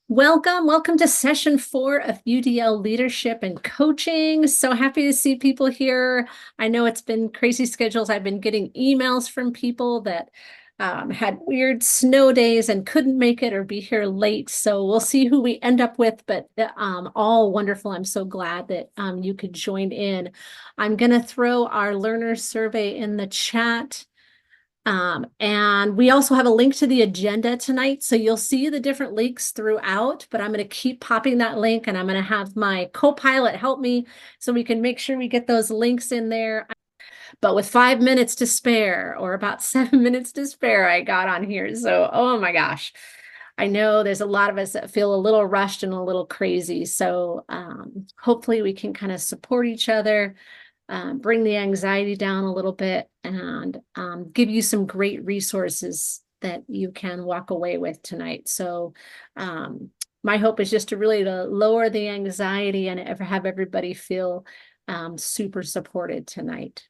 Welcome to session 4 of UDL Leadership and Coaching. So happy to see people here. I know it's been crazy schedules. I've been getting emails from people that had weird snow days and couldn't make it or be here late. So we'll see who we end up with, but all wonderful. I'm so glad that you could join in. I'm going to throw our learner survey in the chat. And we also have a link to the agenda tonight. So you'll see the different links throughout, but I'm going to keep popping that link and I'm going to have my co-pilot help me so we can make sure we get those links in there. But with 5 minutes to spare, or about 7 minutes to spare, I got on here. So, oh my gosh, I know there's a lot of us that feel a little rushed and a little crazy. So hopefully we can kind of support each other. Bring the anxiety down a little bit and give you some great resources that you can walk away with tonight. So my hope is just to really lower the anxiety and have everybody feel super supported tonight.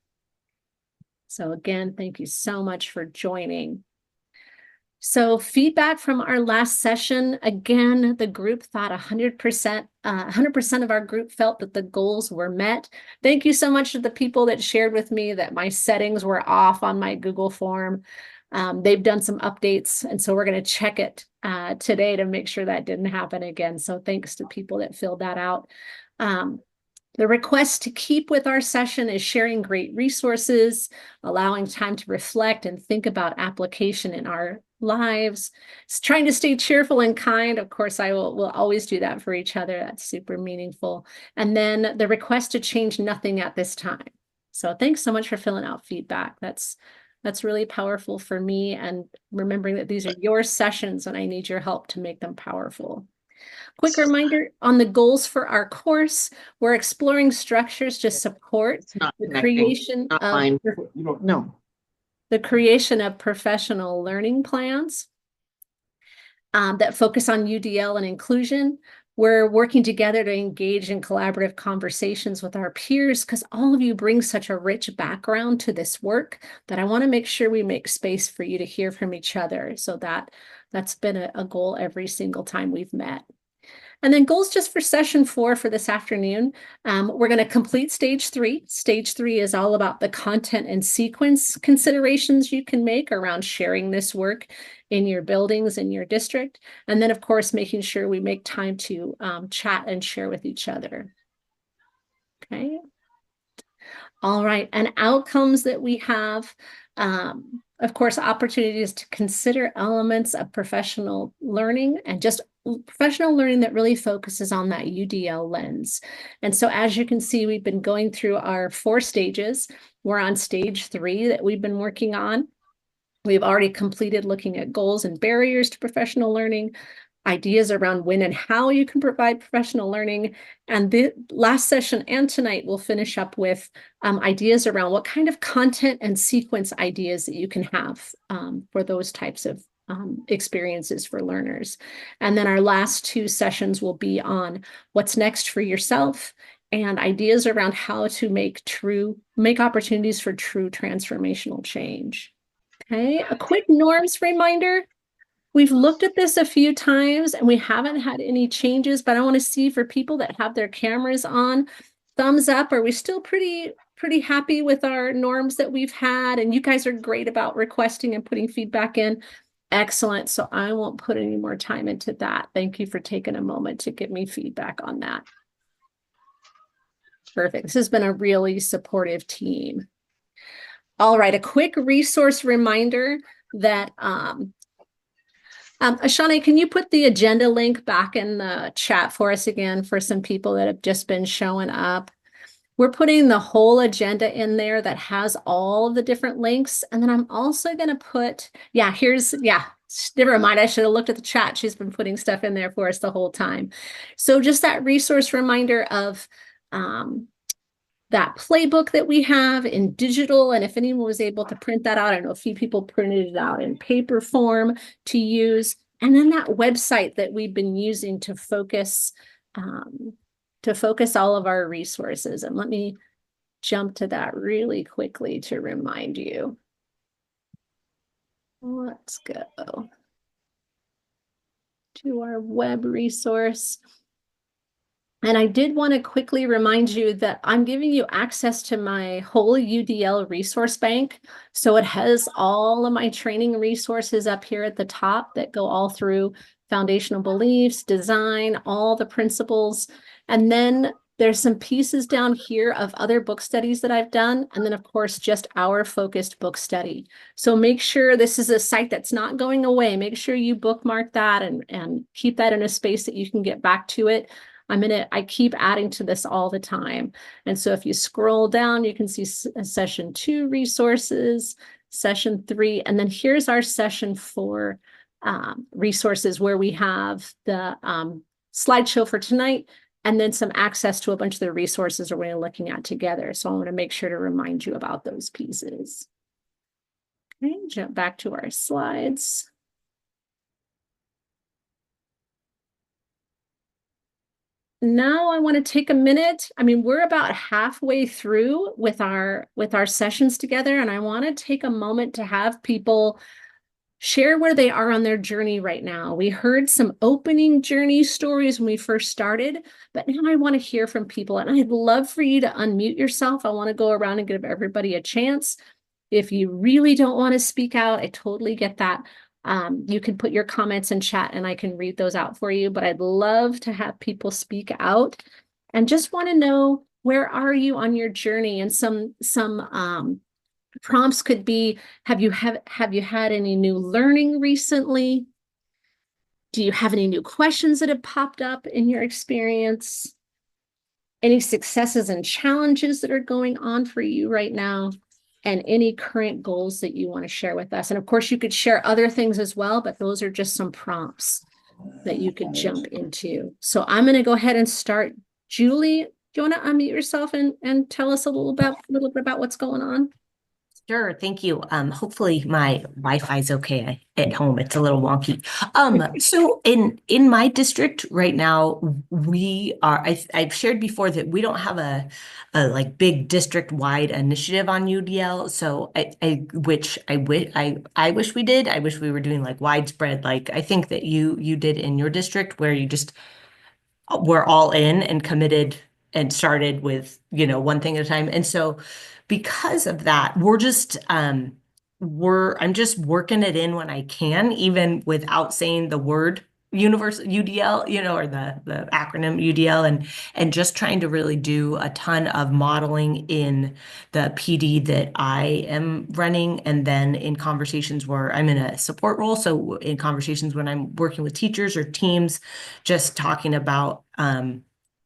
So again, thank you so much for joining. So feedback from our last session, again, the group thought 100% of our group felt that the goals were met. Thank you so much to the people that shared with me that my settings were off on my Google form. They've done some updates, and so we're going to check it today to make sure that didn't happen again. So thanks to people that filled that out. The request to keep with our session is sharing great resources, allowing time to reflect and think about application in our lives. It's trying to stay cheerful and kind. Of course, we'll always do that for each other. That's super meaningful. And then the request to change nothing at this time. So thanks so much for filling out feedback. That's really powerful for me, and remembering that these are your sessions and I need your help to make them powerful. Quick reminder on the goals for our course. We're exploring structures to support the creation of you don't know. The creation of professional learning plans that focus on UDL and inclusion. We're working together to engage in collaborative conversations with our peers because all of you bring such a rich background to this work that I want to make sure we make space for you to hear from each other. So that's been a goal every single time we've met. And then goals just for session 4 for this afternoon. We're going to complete stage 3. Stage 3 is all about the content and sequence considerations you can make around sharing this work in your buildings, in your district. And then, of course, making sure we make time to chat and share with each other. Okay. All right. And outcomes that we have. Of course, opportunities to consider elements of professional learning and just professional learning that really focuses on that UDL lens. And so as you can see, we've been going through our 4 stages. We're on stage 3 that we've been working on. We've already completed looking at goals and barriers to professional learning, ideas around when and how you can provide professional learning. And the last session and tonight we'll finish up with ideas around what kind of content and sequence ideas that you can have for those types of experiences for learners. And then our last 2 sessions will be on what's next for yourself and ideas around how to make opportunities for true transformational change. Okay, a quick norms reminder. We've looked at this a few times and we haven't had any changes, but I want to see for people that have their cameras on, thumbs up. Are we still pretty happy with our norms that we've had? And you guys are great about requesting and putting feedback in. Excellent. So I won't put any more time into that. Thank you for taking a moment to give me feedback on that. Perfect. This has been a really supportive team. All right, a quick resource reminder that Ashani, can you put the agenda link back in the chat for us again for some people that have just been showing up? We're putting the whole agenda in there that has all of the different links. And then I'm also going to put, never mind. I should have looked at the chat. She's been putting stuff in there for us the whole time. So just that resource reminder of that playbook that we have in digital. And if anyone was able to print that out, I know a few people printed it out in paper form to use. And then that website that we've been using to focus all of our resources. And let me jump to that really quickly to remind you. Let's go to our web resource. And I did want to quickly remind you that I'm giving you access to my whole UDL resource bank. So it has all of my training resources up here at the top that go all through foundational beliefs, design, all the principles. And then there's some pieces down here of other book studies that I've done. And then, of course, just our focused book study. So make sure this is a site that's not going away. Make sure you bookmark that and keep that in a space that you can get back to it. I keep adding to this all the time. And so if you scroll down, you can see session 2 resources, session 3, and then here's our session 4 resources where we have the slideshow for tonight, and then some access to a bunch of the resources that we're looking at together. So I want to make sure to remind you about those pieces. Okay, jump back to our slides. Now I want to take a minute. I mean, we're about halfway through with our sessions together, and I want to take a moment to have people share where they are on their journey right now. We heard some opening journey stories when we first started, but now I want to hear from people, and I'd love for you to unmute yourself. I want to go around and give everybody a chance. If you really don't want to speak out, I totally get that. You can put your comments in chat and I can read those out for you, but I'd love to have people speak out and just want to know, where are you on your journey? And some prompts could be, have you had any new learning recently? Do you have any new questions that have popped up in your experience? Any successes and challenges that are going on for you right now? And any current goals that you want to share with us. And of course, you could share other things as well, but those are just some prompts that you could jump into. So I'm going to go ahead and start. Julie, do you want to unmute yourself and tell us a little bit about what's going on? Sure, thank you. Hopefully my Wi-Fi is okay at home. It's a little wonky. So in my district right now, we are. I've shared before that we don't have a like big district-wide initiative on UDL. So I wish we did. I wish we were doing like widespread, like I think that you did in your district, where you just were all in and committed and started with, one thing at a time. And so because of that, I'm just working it in when I can, even without saying the word UDL, or the acronym UDL, and just trying to really do a ton of modeling in the PD that I am running, and then in conversations where I'm in a support role. So in conversations when I'm working with teachers or teams, just talking about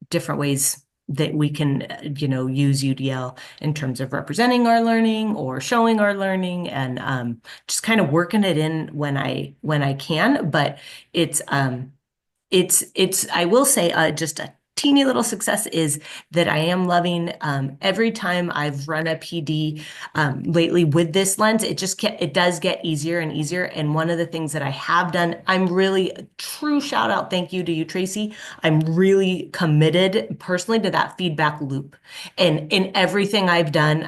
different ways that we can, use UDL in terms of representing our learning or showing our learning, and just kind of working it in when I can. But it's I will say, just a teeny little success is that I am loving every time I've run a PD lately with this lens. It does get easier and easier. And one of the things that I have done, I'm really a true shout out, thank you to you, Tracy. I'm really committed personally to that feedback loop. And in everything I've done,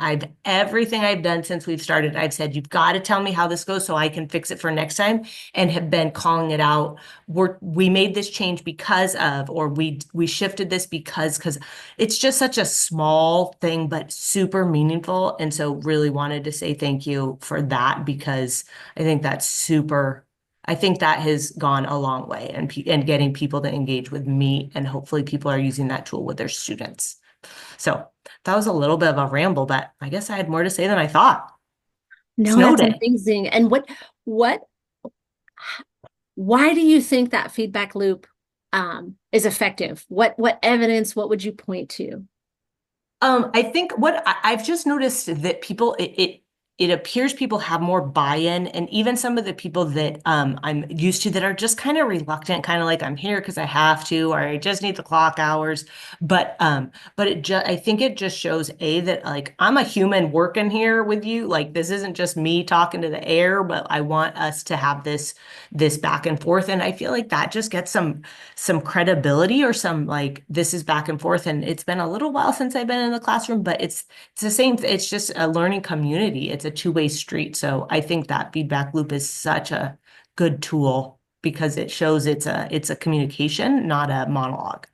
since we've started, I've said, you've got to tell me how this goes so I can fix it for next time, and have been calling it out. We made this change because of, or we shifted this because it's just such a small thing, but super meaningful. And so really wanted to say thank you for that, because I think that has gone a long way, and getting people to engage with me, and hopefully people are using that tool with their students. So that was a little bit of a ramble, but I guess I had more to say than I thought. No, that's amazing. And why do you think that feedback loop is effective? What evidence, what would you point to? I think what I've just noticed that people, it appears people have more buy-in, and even some of the people that I'm used to that are just kind of reluctant, kind of like, I'm here because I have to, or I just need the clock hours. But I think it just shows that, like, I'm a human working here with you. Like, this isn't just me talking to the air, but I want us to have this back and forth. And I feel like that just gets some credibility, or some, like, this is back and forth. And it's been a little while since I've been in the classroom, but it's the same. It's just a learning community. It's a two-way street. So I think that feedback loop is such a good tool because it shows it's a communication, not a monologue.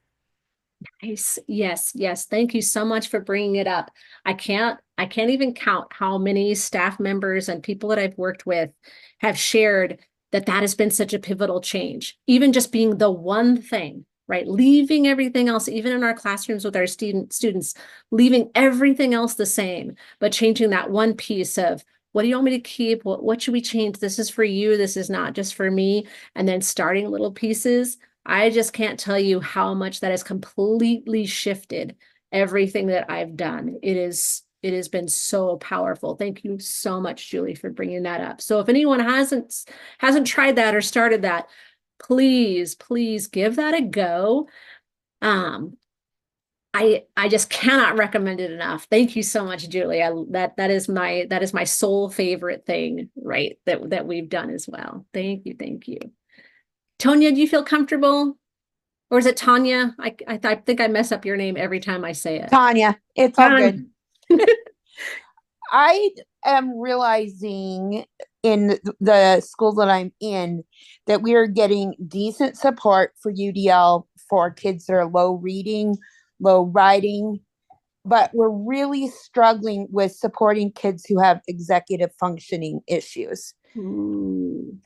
Nice. Yes, yes. Thank you so much for bringing it up. I can't even count how many staff members and people that I've worked with have shared that that has been such a pivotal change. Even just being the one thing, right? Leaving everything else, even in our classrooms with our students, leaving everything else the same, but changing that one piece of what do you want me to keep? What should we change? This is for you. This is not just for me. And then starting little pieces. I just can't tell you how much that has completely shifted everything that I've done. It has been so powerful. Thank you so much, Julie, for bringing that up. So if anyone hasn't tried that or started that, please give that a go. Um, I just cannot recommend it enough. Thank you so much, Julie. That is my sole favorite thing, right? That we've done as well. Thank you. Tonya, do you feel comfortable? Or is it Tanya? I think I mess up your name every time I say it. Tanya, it's all Tanya. good. I am realizing in the school that I'm in that we are getting decent support for UDL for kids that are low reading, low writing, but we're really struggling with supporting kids who have executive functioning issues. Ooh.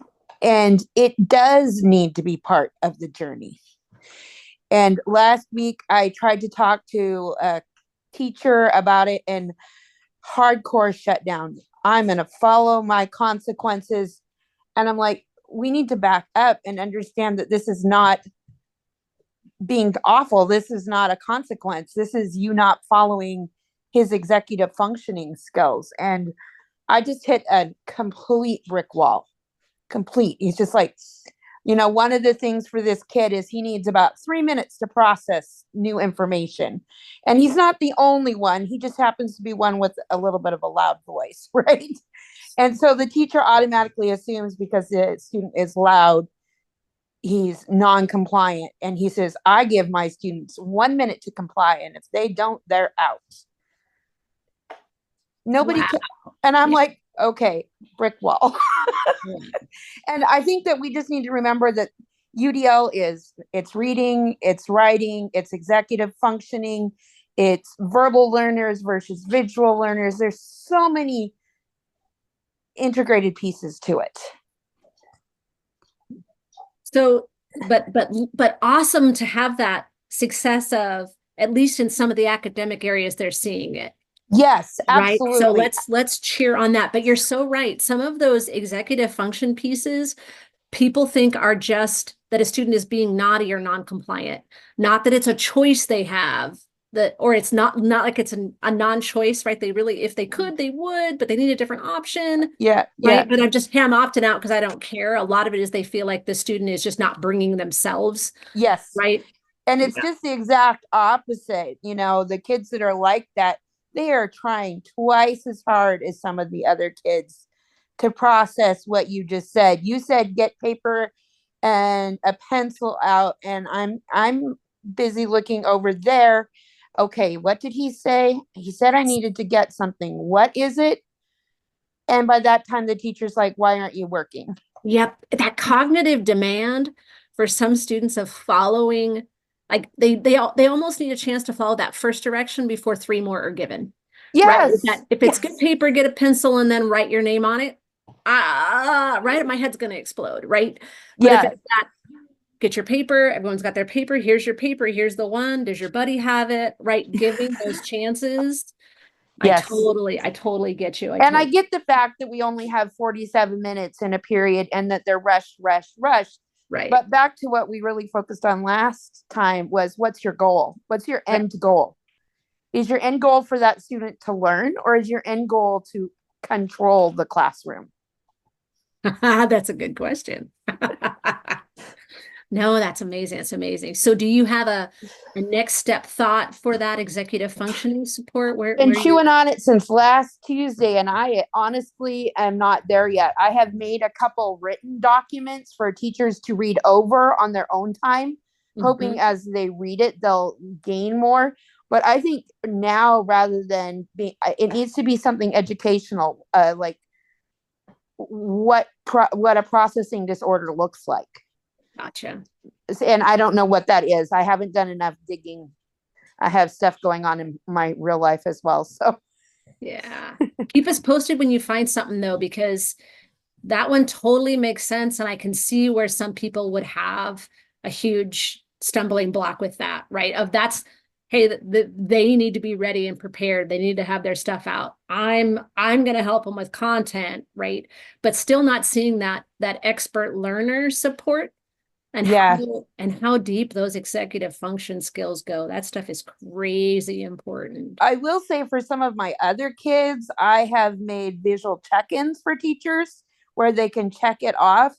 And it does need to be part of the journey. And last week, I tried to talk to a teacher about it, and hardcore shutdown. I'm going to follow my consequences. And I'm like, we need to back up and understand that this is not being awful. This is not a consequence. This is you not following his executive functioning skills. And I just hit a complete brick wall. Complete. He's just like, one of the things for this kid is he needs about 3 minutes to process new information. And he's not the only one. He just happens to be one with a little bit of a loud voice, right? And so the teacher automatically assumes because the student is loud, he's non-compliant. And he says, I give my students 1 minute to comply. And if they don't, they're out. Nobody Wow. can. And I'm like, okay, brick wall. And I think that we just need to remember that UDL it's reading, it's writing, it's executive functioning, it's verbal learners versus visual learners. There's so many integrated pieces to it. So, but awesome to have that success of at least in some of the academic areas they're seeing it. Yes, Right. absolutely. So let's cheer on that. But you're so right. Some of those executive function pieces, people think are just that a student is being naughty or non-compliant, not that it's a choice they have that, or it's not like it's a non-choice, right? They really, if they could, they would, but they need a different option. Yeah. Right. But I'm opting out because I don't care. A lot of it is they feel like the student is just not bringing themselves. Yes. Right. And it's just the exact opposite. The kids that are like that, they are trying twice as hard as some of the other kids to process what you just said. You said get paper and a pencil out, and I'm busy looking over there. Okay, what did he say? He said I needed to get something. What is it? And by that time, the teacher's like, why aren't you working? Yep. That cognitive demand for some students of following, like they almost need a chance to follow that first direction before three more are given. Right. Yes. If it's get paper, get a pencil, and then write your name on it. Right. My head's going to explode. Right. But if it's that, get your paper, everyone's got their paper. Here's your paper. Here's the one. Does your buddy have it? Right. Giving those chances. Yes. I totally get you. I get the fact that we only have 47 minutes in a period and that they're rushed. Right. But back to what we really focused on last time was what's your goal? What's your end goal? Is your end goal for that student to learn, or is your end goal to control the classroom? That's a good question. No, that's amazing. It's amazing. So do you have a next step thought for that executive functioning support? Been chewing on it since last Tuesday, and I honestly am not there yet. I have made a couple written documents for teachers to read over on their own time, hoping as they read it, they'll gain more. But I think now, rather than it needs to be something educational, like what a processing disorder looks like. Gotcha. And I don't know what that is. I haven't done enough digging. I have stuff going on in my real life as well. So Yeah. Keep us posted when you find something though, because that one totally makes sense. And I can see where some people would have a huge stumbling block with that, right? Of that's, hey, they need to be ready and prepared. They need to have their stuff out. I'm going to help them with content, right? But still not seeing that expert learner support and yeah, how deep those executive function skills go. That stuff is crazy important. I will say for some of my other kids, I have made visual check-ins for teachers where they can check it off.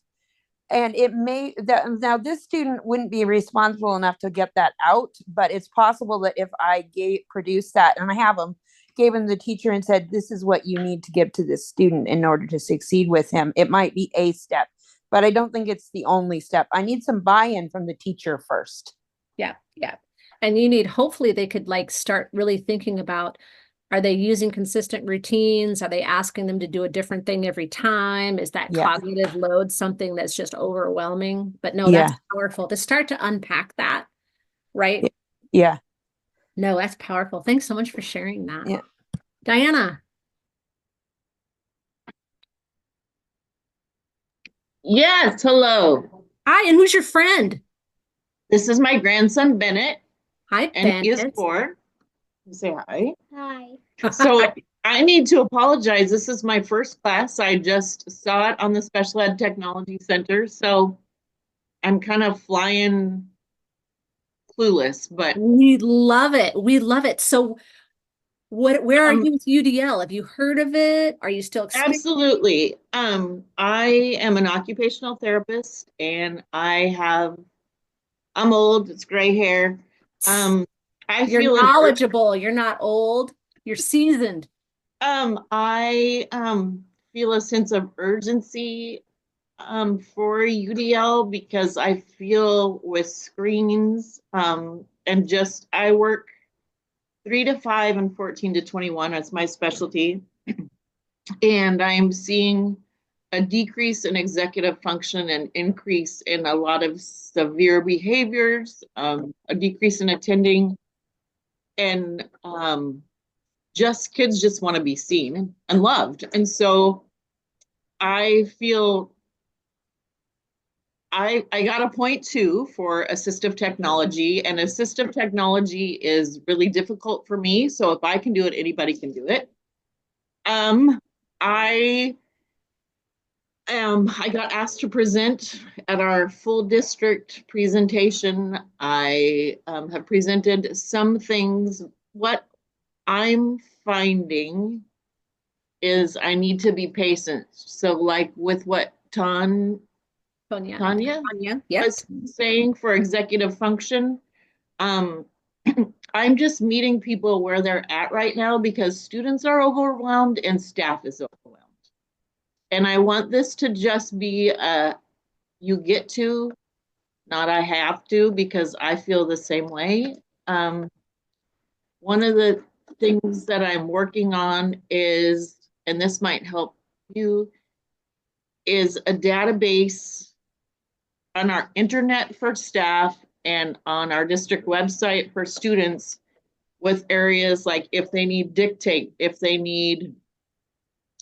And it may that now this student wouldn't be responsible enough to get that out, but it's possible that if I produced that and I have them, gave him the teacher and said, this is what you need to give to this student in order to succeed with him. It might be a step, but I don't think it's the only step. I need some buy-in from the teacher first. Yeah, yeah. And you need, hopefully they could like start really thinking about, are they using consistent routines? Are they asking them to do a different thing every time? Is that Yeah. cognitive load something that's just overwhelming? But no, that's Yeah. powerful to start to unpack that, right? Yeah. No, that's powerful. Thanks so much for sharing that. Yeah. Diana. Yes, hello. Hi, and who's your friend? This is my grandson Bennett, Hi, and he is Bennett. 4. Say hi. Hi. So I need to apologize. This is my first class. I just saw it on the Special Ed Technology Center, so I'm kind of flying clueless. But We love it. We love it. So where are um, you with UDL? Have you heard of it? Are you still experiencing? absolutely, I am an occupational therapist, and I'm old. It's gray hair. I You're feel knowledgeable. You're not old. You're seasoned. I feel a sense of urgency for UDL because I feel with screens and just I work 3 to 5 and 14 to 21. That's my specialty. And I'm seeing a decrease in executive function and increase in a lot of severe behaviors, a decrease in attending, and just kids just want to be seen and loved. And so I feel I got a point too for assistive technology, and assistive technology is really difficult for me. So if I can do it, anybody can do it. I I got asked to present at our full district presentation. I have presented some things. What I'm finding is I need to be patient. So like with what Tonya. Tanya Yep. was saying for executive function, um, I'm just meeting people where they're at right now because students are overwhelmed and staff is overwhelmed. And I want this to just be a you get to, not I have to, because I feel the same way. One of the things that I'm working on is, and this might help you, is a database on our internet for staff and on our district website for students with areas like if they need dictate, if they need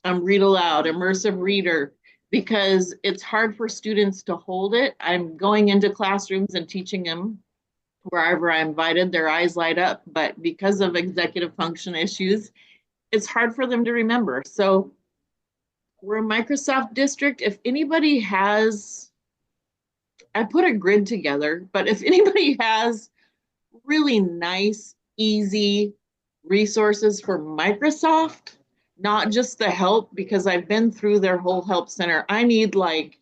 read aloud, immersive reader, because it's hard for students to hold it. I'm going into classrooms and teaching them wherever I'm invited, their eyes light up, but because of executive function issues, it's hard for them to remember. So we're a Microsoft district. If anybody has, I put a grid together, but if anybody has really nice, easy resources for Microsoft, not just the help, because I've been through their whole help center. I need like,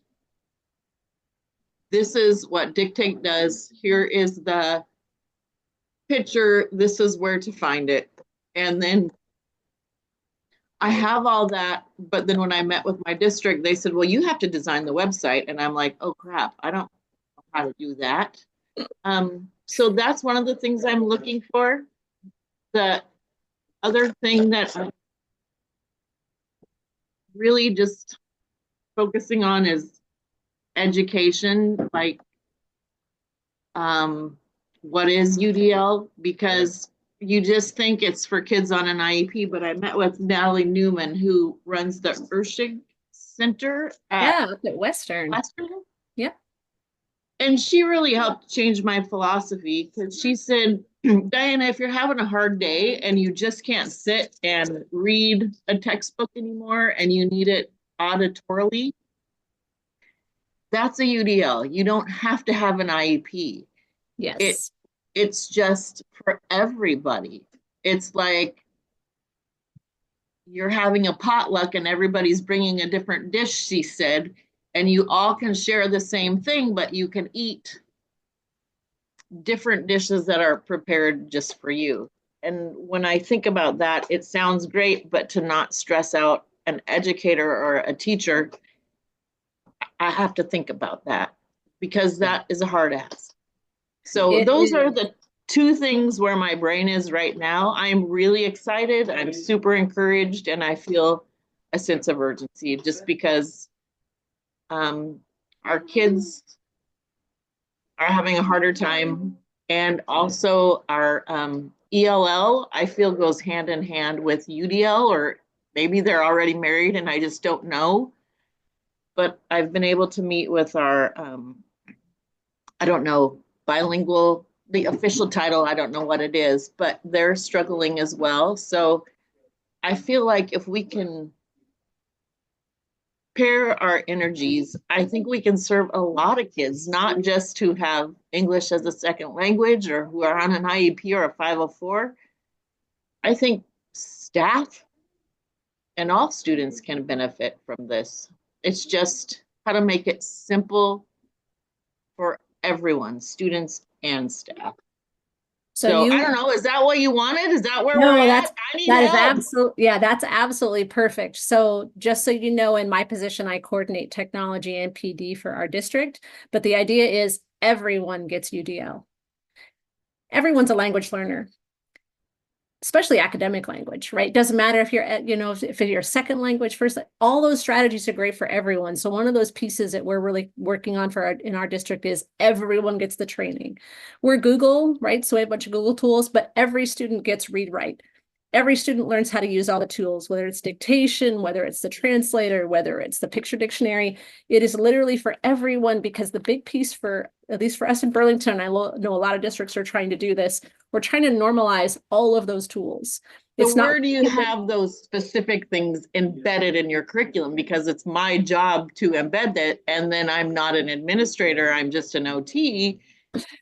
this is what Dictate does. Here is the picture. This is where to find it. And then I have all that. But then when I met with my district, they said, well, you have to design the website. And I'm like, oh crap, I don't know how to do that. So that's one of the things I'm looking for. The other thing that I'm really just focusing on is education. Like what is UDL, because you just think it's for kids on an IEP, but I met with Natalie Newman, who runs the Urshig Center at Yeah, at Western. Western. Yep. And she really helped change my philosophy, because she said, Diana, if you're having a hard day and you just can't sit and read a textbook anymore and you need it auditorily, that's a UDL. You don't have to have an IEP. Yes. It's just for everybody. It's like you're having a potluck and everybody's bringing a different dish, she said, and you all can share the same thing, but you can eat different dishes that are prepared just for you. And when I think about that, it sounds great, but to not stress out an educator or a teacher, I have to think about that, because that is a hard ask. So those are the two things where my brain is right now. I'm really excited. I'm super encouraged, and I feel a sense of urgency, just because our kids are having a harder time. And also our ELL, I feel, goes hand in hand with UDL, or maybe they're already married and I just don't know. But I've been able to meet with our, I don't know, bilingual, the official title, I don't know what it is, but they're struggling as well. So I feel like if we can pair our energies, I think we can serve a lot of kids, not just who have English as a second language or who are on an IEP or a 504. I think staff and all students can benefit from this. It's just how to make it simple for everyone, students and staff. So I don't know, is that what you wanted? Is that where we're at? I need that is help. absolutely, yeah, that's absolutely perfect. So just so you know, in my position, I coordinate technology and PD for our district, but the idea is everyone gets UDL. Everyone's a language learner, especially academic language, right? Doesn't matter if you're at, you know, if you're second language, first, all those strategies are great for everyone. So one of those pieces that we're really working on for in our district is everyone gets the training. We're Google, right? So we have a bunch of Google tools, but every student gets read write. Every student learns how to use all the tools, whether it's dictation, whether it's the translator, whether it's the picture dictionary. It is literally for everyone, because the big piece for, at least for us in Burlington, I know a lot of districts are trying to do this. We're trying to normalize all of those tools. So where do you have those specific things embedded in your curriculum? Because it's my job to embed it, and then I'm not an administrator, I'm just an OT.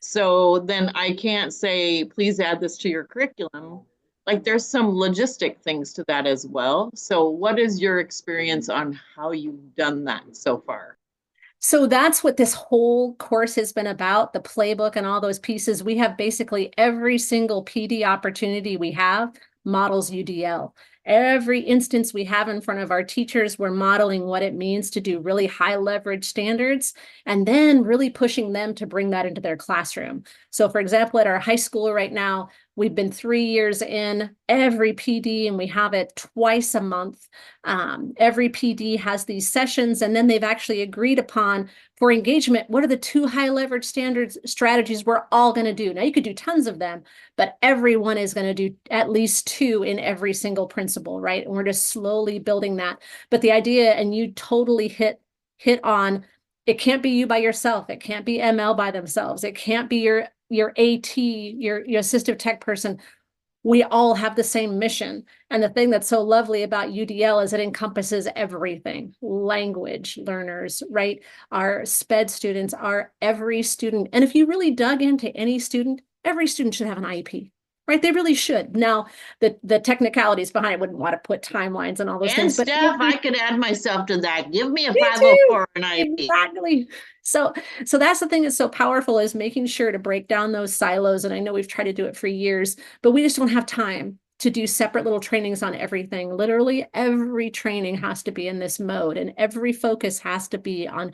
So then I can't say, please add this to your curriculum. Like, there's some logistic things to that as well. So what is your experience on how you've done that so far? So that's what this whole course has been about, the playbook and all those pieces. We have basically every single PD opportunity we have models UDL. Every instance we have in front of our teachers, we're modeling what it means to do really high leverage standards, and then really pushing them to bring that into their classroom. So for example, at our high school right now, we've been 3 years in every PD, and we have it twice a month. Every PD has these sessions, and then they've actually agreed upon for engagement, what are the 2 high leverage standards strategies we're all going to do? Now you could do tons of them, but everyone is going to do at least 2 in every single principle, right? And we're just slowly building that. But the idea, and you totally hit on, it can't be you by yourself. It can't be ML by themselves. It can't be your AT, your assistive tech person. We all have the same mission. And the thing that's so lovely about UDL is it encompasses everything. Language learners, right? Our SPED students, are every student. And if you really dug into any student, every student should have an IEP, right? They really should. Now, the technicalities behind it, wouldn't want to put timelines and all those things. And Steph, I could add myself to that. Give me a Me 504 and IEP. Exactly. So that's the thing that's so powerful, is making sure to break down those silos. And I know we've tried to do it for years, but we just don't have time to do separate little trainings on everything. Literally every training has to be in this mode, and every focus has to be on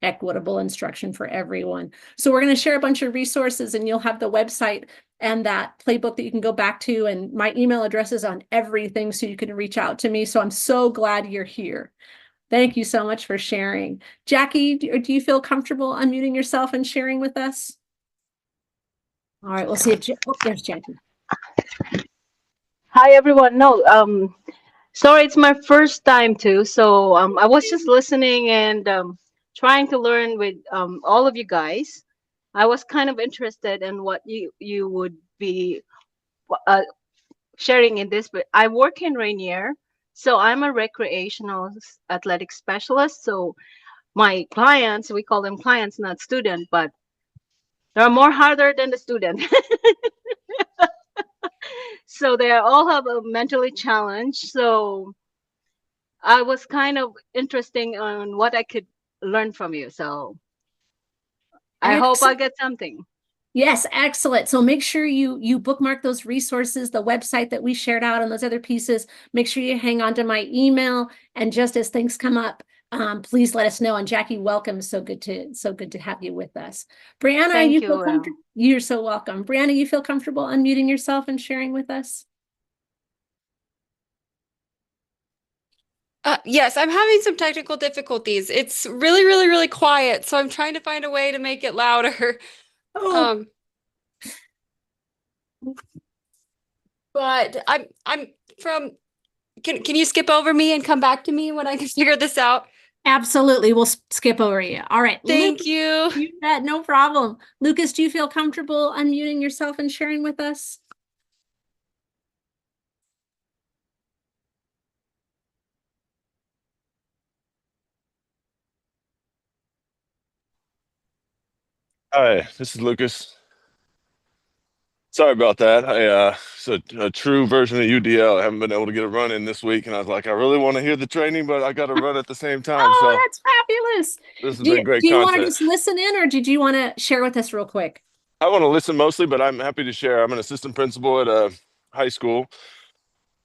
equitable instruction for everyone. So we're going to share a bunch of resources, and you'll have the website and that playbook that you can go back to, and my email address is on everything, so you can reach out to me. So I'm so glad you're here. Thank you so much for sharing. Jackie, do you feel comfortable unmuting yourself and sharing with us? All right, we'll see if, oh, there's Jackie. Hi, everyone. No, sorry, it's my first time too. So I was just listening and trying to learn with all of you guys. I was kind of interested in what you would be uh, sharing in this, but I work in Rainier, so I'm a recreational athletic specialist. So my clients, we call them clients, not student, but they're more harder than the student. So they all have a mentally challenged. So I was kind of interesting on what I could learn from you. So I hope I get something. Yes, excellent. So make sure you bookmark those resources, the website that we shared out and those other pieces. Make sure you hang on to my email. And just as things come up, please let us know. And Jackie, welcome. So good to have you with us. Brianna, Thank you you. feel comfortable? You're so welcome. Brianna, you feel comfortable unmuting yourself and sharing with us? Yes, I'm having some technical difficulties. It's really, really, really quiet, so I'm trying to find a way to make it louder. Oh, But I'm from. Can you skip over me and come back to me when I can figure this out? absolutely. We'll skip over you. All right. Thank Lucas, you. you bet. No problem. Lucas, do you feel comfortable unmuting yourself and sharing with us? Hi, this is Lucas. Sorry about that. It's a true version of UDL. I haven't been able to get a run in this week, and I was like, I really want to hear the training, but I got to run at the same time. Oh, So that's fabulous. this has Do been you, great do you want to content. just listen in, or did you want to share with us real quick? I want to listen mostly, but I'm happy to share. I'm an assistant principal at a high school.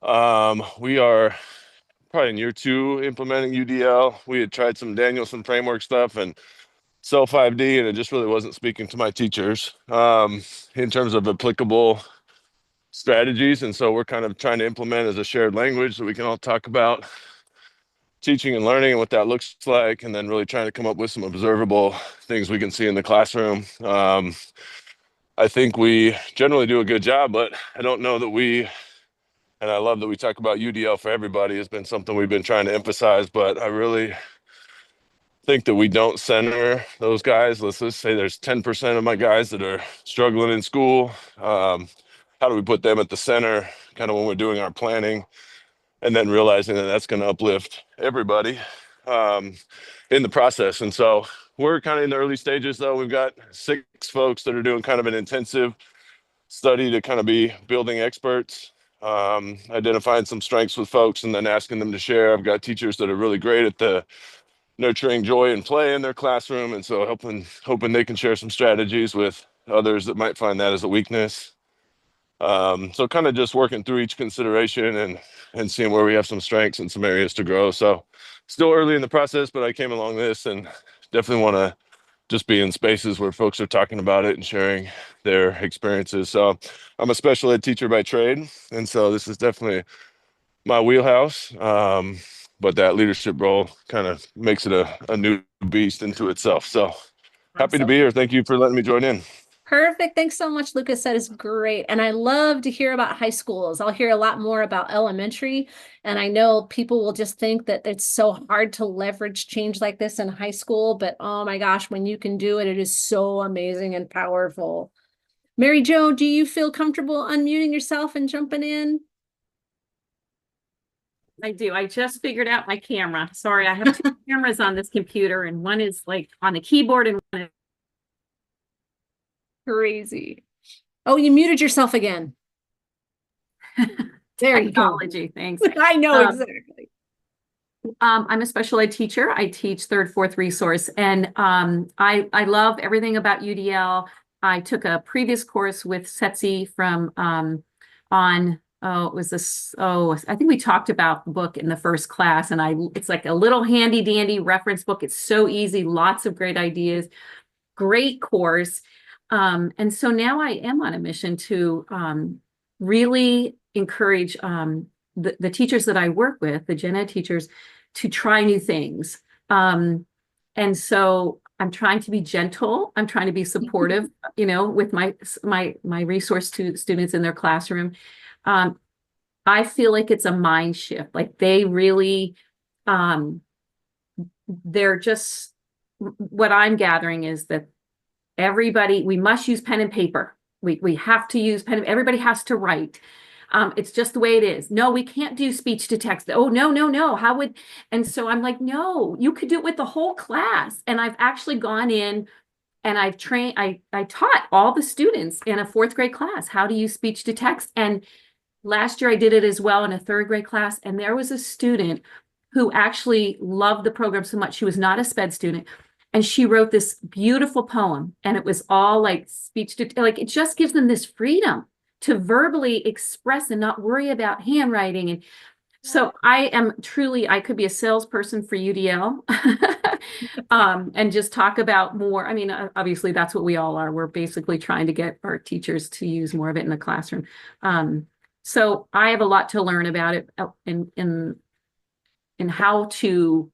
We are probably in year 2 implementing UDL. We had tried some Danielson framework stuff and Cell 5D, and it just really wasn't speaking to my teachers in terms of applicable strategies. And so we're kind of trying to implement as a shared language that we can all talk about teaching and learning and what that looks like, and then really trying to come up with some observable things we can see in the classroom. I think we generally do a good job, but I don't know that and I love that we talk about UDL for everybody. Has been something we've been trying to emphasize, but I really think that we don't center those guys. Let's just say there's 10% of my guys that are struggling in school. How do we put them at the center kind of when we're doing our planning, and then realizing that that's going to uplift everybody in the process. And so we're kind of in the early stages, though. We've got 6 folks that are doing kind of an intensive study to kind of be building experts, identifying some strengths with folks, and then asking them to share. I've got teachers that are really great at the nurturing joy and play in their classroom, and so hoping they can share some strategies with others that might find that as a weakness. So kind of just working through each consideration and seeing where we have some strengths and some areas to grow. So still early in the process, but I came along this and definitely want to just be in spaces where folks are talking about it and sharing their experiences. So I'm a special ed teacher by trade, and so this is definitely my wheelhouse. But that leadership role kind of makes it a new beast into itself. So happy to be here. Thank you for letting me join in. Perfect. Thanks so much, Lucas. That is great. And I love to hear about high schools. I'll hear a lot more about elementary. And I know people will just think that it's so hard to leverage change like this in high school. But oh my gosh, when you can do it, it is so amazing and powerful. Mary Jo, do you feel comfortable unmuting yourself and jumping in? I do. I just figured out my camera. Sorry, I have 2 cameras on this computer, and one is like on the keyboard and one is Crazy. Oh, you muted yourself again. There you go. technology. Thanks. I know exactly. I'm a special ed teacher. I teach 3rd, 4th resource, and I love everything about UDL. I took a previous course with Setzi from on I think we talked about the book in the first class, and it's like a little handy dandy reference book. It's so easy, lots of great ideas, great course. And so now I am on a mission to really encourage the teachers that I work with, the gen ed teachers, to try new things. And so I'm trying to be gentle. I'm trying to be supportive you know, with my resource to students in their classroom. I feel like it's a mind shift. Like they really, they're just, what I'm gathering is that everybody, we must use pen and paper. We have to use pen. Everybody has to write. It's just the way it is. No, we can't do speech to text. Oh, no, no, no. How would, and so I'm like, no, you could do it with the whole class. And I've actually gone in and I've trained, I taught all the students in a 4th grade class how to use speech to text. And last year I did it as well in a 3rd grade class. And there was a student who actually loved the program so much. She was not a SPED student. And she wrote this beautiful poem. And it was all like speech to, like, it just gives them this freedom to verbally express and not worry about handwriting. And so I am truly, I could be a salesperson for UDL and just talk about more. I mean, obviously that's what we all are. We're basically trying to get our teachers to use more of it in the classroom. So I have a lot to learn about it in how to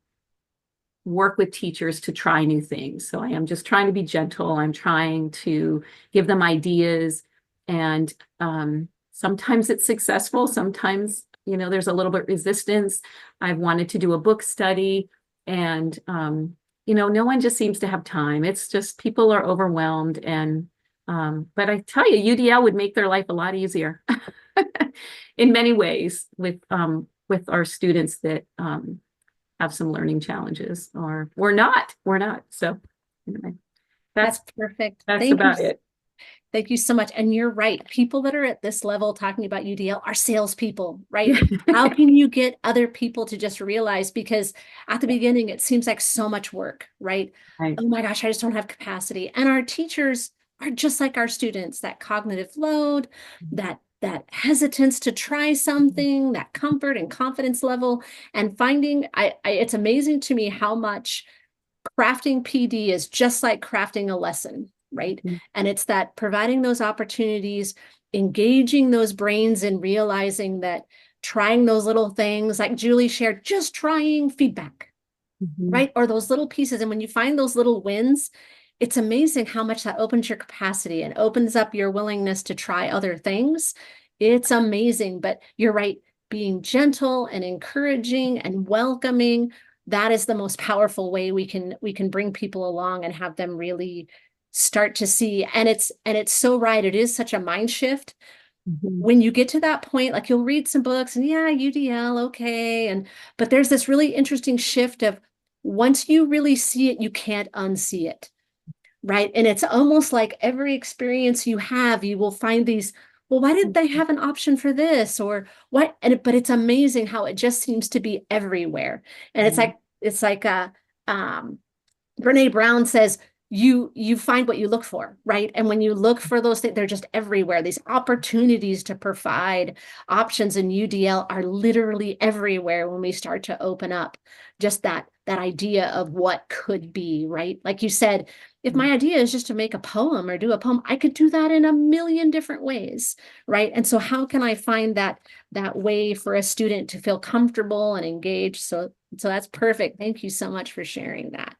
work with teachers to try new things. So I am just trying to be gentle. I'm trying to give them ideas, and sometimes it's successful. Sometimes, you know, there's a little bit resistance. I've wanted to do a book study, and you know, no one just seems to have time. It's just people are overwhelmed, and but I tell you, UDL would make their life a lot easier in many ways with our students that have some learning challenges, or we're not. So anyway, That's perfect. that's Thank about you. it. Thank you so much. And you're right. People that are at this level talking about UDL are salespeople, right? Yeah. How can you get other people to just realize? Because at the beginning, it seems like so much work, right? Right. Oh my gosh, I just don't have capacity. And our teachers are just like our students, that cognitive load, that hesitance to try something, that comfort and confidence level, and finding, it's amazing to me how much crafting PD is just like crafting a lesson, right? Mhm. And it's that providing those opportunities, engaging those brains and realizing that trying those little things like Julie shared, just trying feedback, Mhm. right? Or those little pieces. And when you find those little wins, it's amazing how much that opens your capacity and opens up your willingness to try other things. It's amazing, but you're right, being gentle and encouraging and welcoming, that is the most powerful way we can bring people along and have them really start to see. And it's so right. It is such a mind shift. Mhm. When you get to that point, like you'll read some books and yeah, UDL, okay. But there's this really interesting shift of once you really see it, you can't unsee it. Right. And it's almost like every experience you have, you will find these, well, why didn't they have an option for this? Or what? But it's amazing how it just seems to be everywhere. And it's like Brene Brown says, you find what you look for, right? And when you look for those things, they're just everywhere. These opportunities to provide options in UDL are literally everywhere when we start to open up just that idea of what could be, right? Like you said, if my idea is just to make a poem or do a poem, I could do that in a million different ways, right? And so how can I find that way for a student to feel comfortable and engaged? So that's perfect. Thank you so much for sharing that.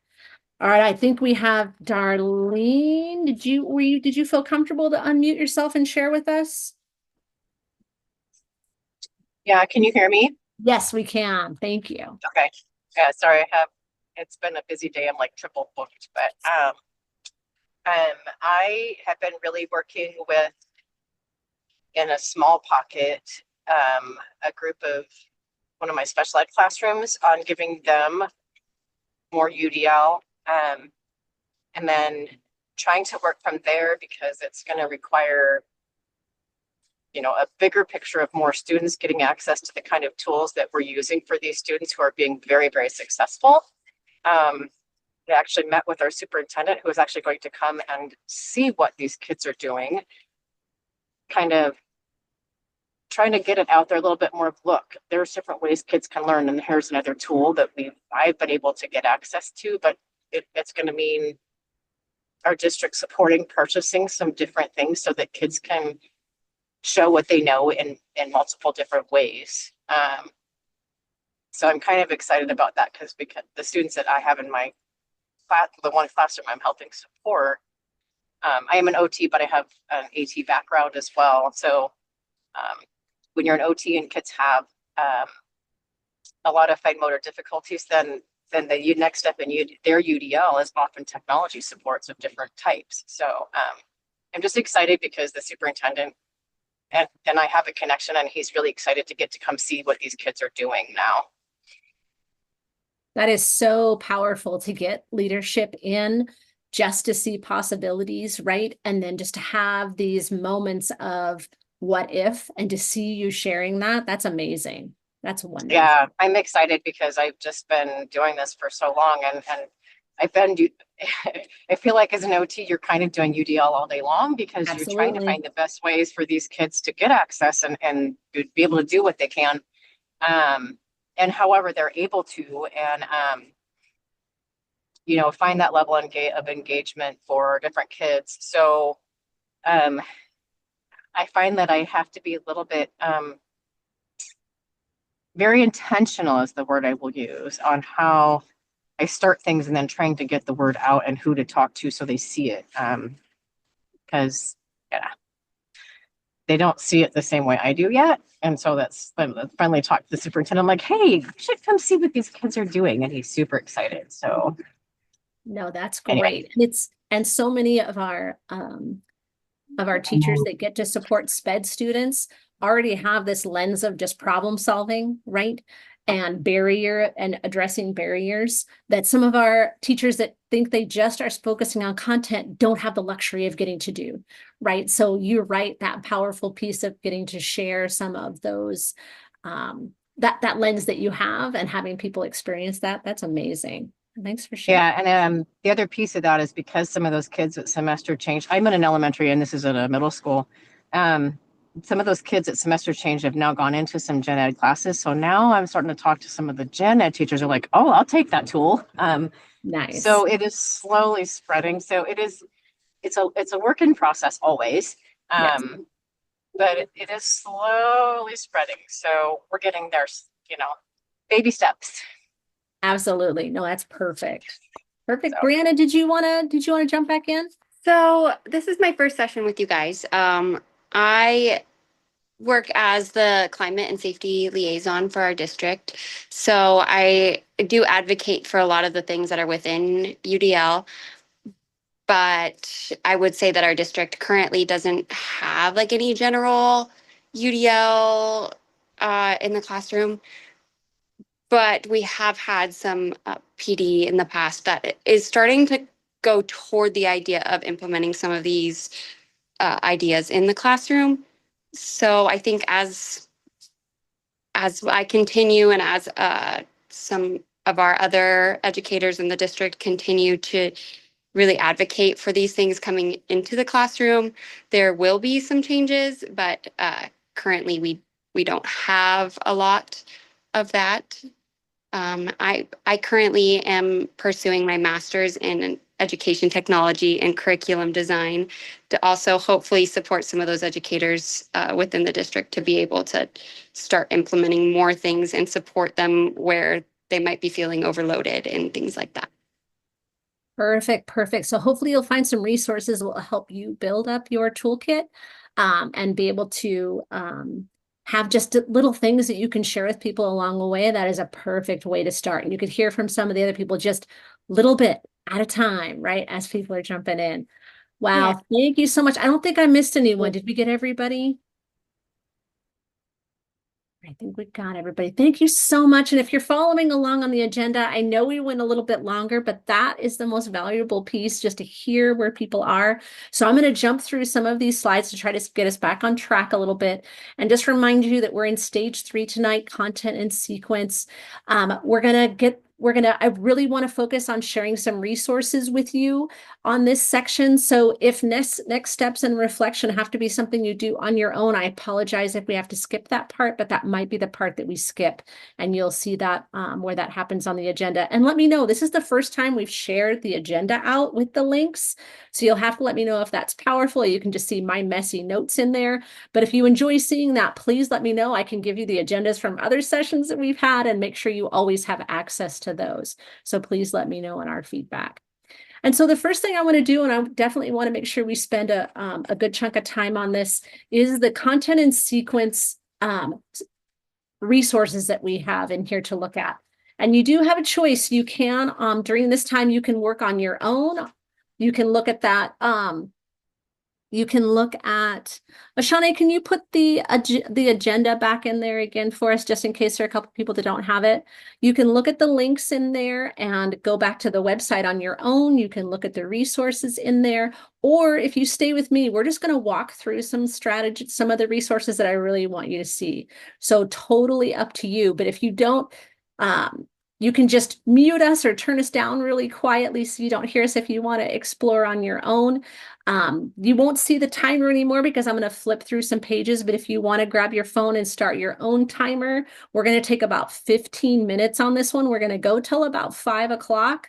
All right, I think we have Darlene. Did you feel comfortable to unmute yourself and share with us? Yeah, can you hear me? Yes, we can. Thank you. Okay. Yeah, sorry, it's been a busy day. I'm like triple booked, but I have been really working with, in a small pocket, a group of one of my special ed classrooms on giving them more UDL, and then trying to work from there because it's going to require, you know, a bigger picture of more students getting access to the kind of tools that we're using for these students who are being very, very successful. I actually met with our superintendent, who is actually going to come and see what these kids are doing, kind of trying to get it out there a little bit more of, look, there's different ways kids can learn, and here's another tool that I've been able to get access to, but it's going to mean our district supporting purchasing some different things so that kids can show what they know in multiple different ways. So I'm kind of excited about that because the students that I have in my class, the one classroom I'm helping support, I am an OT, but I have an AT background as well. So when you're an OT and kids have a lot of fine motor difficulties, then the next step in their UDL is often technology supports of different types. So I'm just excited because the superintendent and I have a connection, and he's really excited to get to come see what these kids are doing now. That is so powerful to get leadership in, just to see possibilities, right? And then just to have these moments of what if, and to see you sharing that, that's amazing. That's wonderful. Yeah, I'm excited because I've just been doing this for so long, and I've been, I feel like as an OT, you're kind of doing UDL all day long because you're trying to Absolutely. find the best ways for these kids to get access and be able to do what they can. And however they're able to, and you know, find that level of engagement for different kids. So I find that I have to be a little bit very intentional is the word I will use on how I start things, and then trying to get the word out and who to talk to so they see it. Because yeah, they don't see it the same way I do yet. And so that's finally talked to the superintendent. I'm like, hey, you should come see what these kids are doing. And he's super excited. So No, that's anyway. great. And so many of our teachers that get to support SPED students already have this lens of just problem solving, right? And barrier and addressing barriers that some of our teachers that think they just are focusing on content don't have the luxury of getting to do, right? So you're right, that powerful piece of getting to share some of those, that lens that you have and having people experience that, that's amazing. Thanks for sharing. Yeah, and the other piece of that is because some of those kids at semester change, I'm in an elementary and this is at a middle school. Some of those kids at semester change have now gone into some gen ed classes. So now I'm starting to talk to some of the gen ed teachers are like, oh, I'll take that tool. Nice. So it is slowly spreading. So it's a work in process always. Yes. But it is slowly spreading. So we're getting there, you know, baby steps. Absolutely. No, that's perfect. Perfect. So. Brianna, did you wanna jump back in? So this is my first session with you guys. I work as the climate and safety liaison for our district. So I do advocate for a lot of the things that are within UDL. But I would say that our district currently doesn't have like any general UDL in the classroom. But we have had some PD in the past that is starting to go toward the idea of implementing some of these ideas in the classroom. So I think as I continue and as some of our other educators in the district continue to really advocate for these things coming into the classroom, there will be some changes, but currently we don't have a lot of that. I currently am pursuing my master's in education technology and curriculum design to also hopefully support some of those educators within the district to be able to start implementing more things and support them where they might be feeling overloaded and things like that. Perfect, perfect. So hopefully you'll find some resources that will help you build up your toolkit and be able to have just little things that you can share with people along the way. That is a perfect way to start. And you could hear from some of the other people just a little bit at a time, right? As people are jumping in. Wow, Thank you so much. I don't think I missed anyone. Did we get everybody? I think we got everybody. Thank you so much. And if you're following along on the agenda, I know we went a little bit longer, but that is the most valuable piece, just to hear where people are. So I'm going to jump through some of these slides to try to get us back on track a little bit and just remind you that we're in stage 3 tonight, content and sequence. I really want to focus on sharing some resources with you on this section. So if next steps and reflection have to be something you do on your own, I apologize if we have to skip that part, but that might be the part that we skip. And you'll see that where that happens on the agenda. And let me know, this is the first time we've shared the agenda out with the links. So you'll have to let me know if that's powerful. You can just see my messy notes in there. But if you enjoy seeing that, please let me know. I can give you the agendas from other sessions that we've had and make sure you always have access to those. So please let me know in our feedback. And so the first thing I want to do, and I definitely want to make sure we spend a good chunk of time on this, is the content and sequence resources that we have in here to look at. And you do have a choice. You can, during this time, you can work on your own. You can look at that. You can look at, Ashane, can you put the agenda back in there again for us, just in case there are a couple people that don't have it? You can look at the links in there and go back to the website on your own. You can look at the resources in there. Or if you stay with me, we're just going to walk through some strategy, some of the resources that I really want you to see. So totally up to you. But if you don't, you can just mute us or turn us down really quietly so you don't hear us if you want to explore on your own. You won't see the timer anymore because I'm going to flip through some pages, but if you want to grab your phone and start your own timer, we're going to take about 15 minutes on this one. We're going to go till about 5 o'clock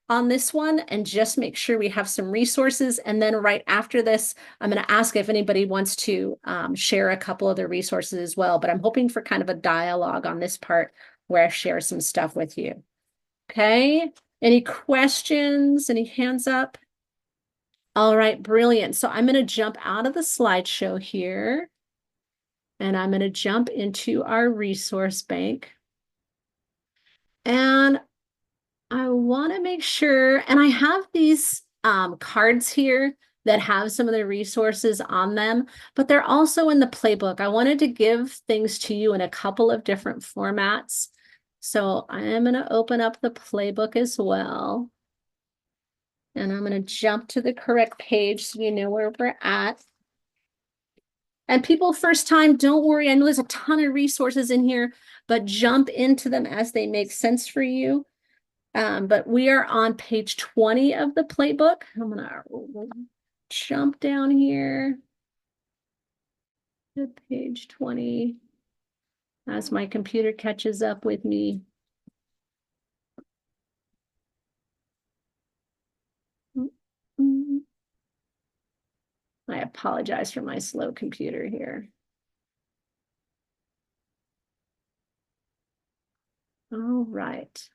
on this one and just make sure we have some resources. And then right after this, I'm going to ask if anybody wants to share a couple of the resources as well, but I'm hoping for kind of a dialogue on this part where I share some stuff with you. Okay, any questions, any hands up? All right, brilliant. So I'm going to jump out of the slideshow here, and I'm going to jump into our resource bank. And I want to make sure, and I have these cards here that have some of the resources on them, but they're also in the playbook. I wanted to give things to you in a couple of different formats. So I am going to open up the playbook as well. And I'm going to jump to the correct page so you know where we're at. And people first time, don't worry. I know there's a ton of resources in here, but jump into them as they make sense for you. But we are on page 20 of the playbook. I'm going to jump down here to page 20 as my computer catches up with me. I apologize for my slow computer here. All right.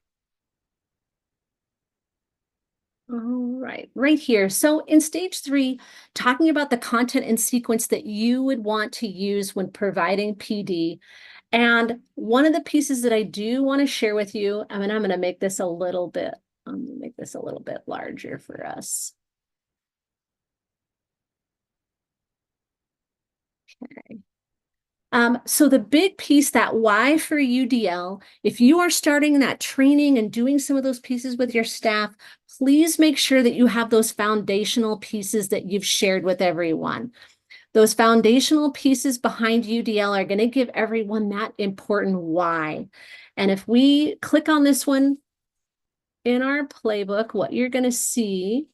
All right, right here. So in stage 3, talking about the content and sequence that you would want to use when providing PD. And one of the pieces that I do want to share with you, I mean, I'm going to make this a little bit, I'm going to make this a little bit larger for us. Okay. So the big piece, that why for UDL, if you are starting that training and doing some of those pieces with your staff, please make sure that you have those foundational pieces that you've shared with everyone. Those foundational pieces behind UDL are going to give everyone that important why. And if we click on this one in our playbook, what you're going to see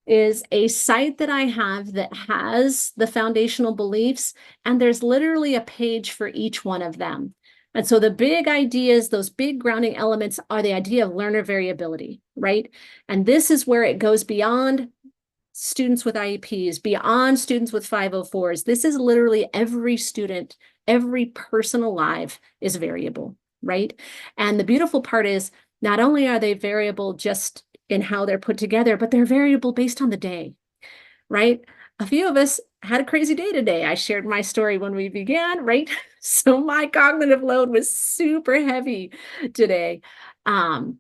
is a site that I have that has the foundational beliefs, and there's literally a page for each one of them. And so the big ideas, those big grounding elements, are the idea of learner variability, right? And this is where it goes beyond students with IEPs, beyond students with 504s. This is literally every student, every person alive is variable, right? And the beautiful part is not only are they variable just in how they're put together, but they're variable based on the day, right? A few of us had a crazy day today. I shared my story when we began, right? So my cognitive load was super heavy today. And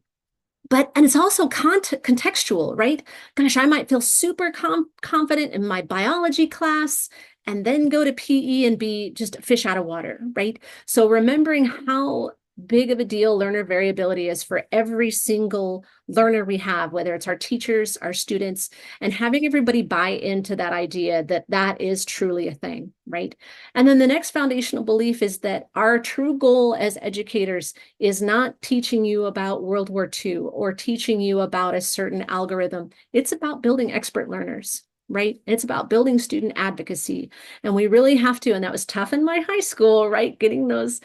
it's also contextual, right? Gosh, I might feel super confident in my biology class and then go to PE and be just a fish out of water, right? So remembering how big of a deal learner variability is for every single learner we have, whether it's our teachers, our students, and having everybody buy into that idea that that is truly a thing, right? And then the next foundational belief is that our true goal as educators is not teaching you about World War II or teaching you about a certain algorithm. It's about building expert learners, right? It's about building student advocacy. And we really have to, and that was tough in my high school, right? Getting those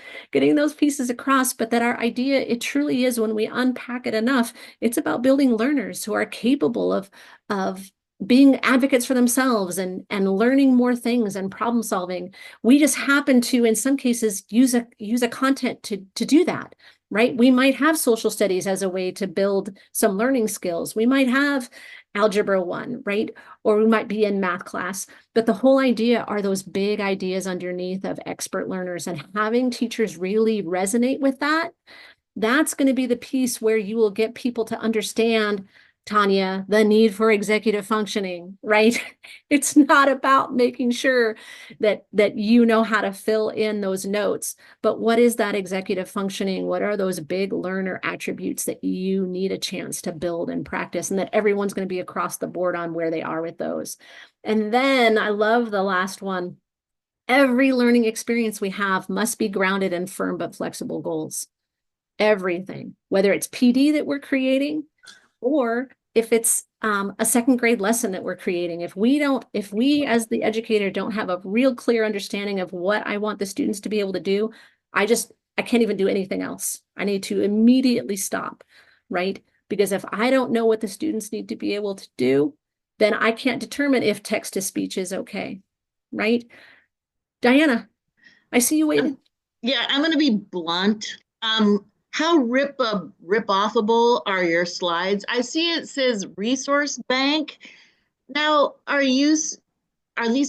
pieces across, but that our idea, it truly is, when we unpack it enough, it's about building learners who are capable of being advocates for themselves and learning more things and problem solving. We just happen to, in some cases, use a content to do that. right? We might have social studies as a way to build some learning skills. We might have Algebra 1, right? Or we might be in math class. But the whole idea are those big ideas underneath of expert learners, and having teachers really resonate with that. That's going to be the piece where you will get people to understand, Tanya, the need for executive functioning, right? It's not about making sure that you know how to fill in those notes, but what is that executive functioning? What are those big learner attributes that you need a chance to build and practice, and that everyone's going to be across the board on where they are with those. And then I love the last one. Every learning experience we have must be grounded in firm but flexible goals. Everything, whether it's PD that we're creating, or if it's a second grade lesson that we're creating. If we as the educator don't have a real clear understanding of what I want the students to be able to do, I can't even do anything else. I need to immediately stop, right? Because if I don't know what the students need to be able to do, then I can't determine if text to speech is okay, right? Diana, I see you waiting. Yeah, I'm going to be blunt. How rip-offable are your slides? I see it says resource bank. Now, are these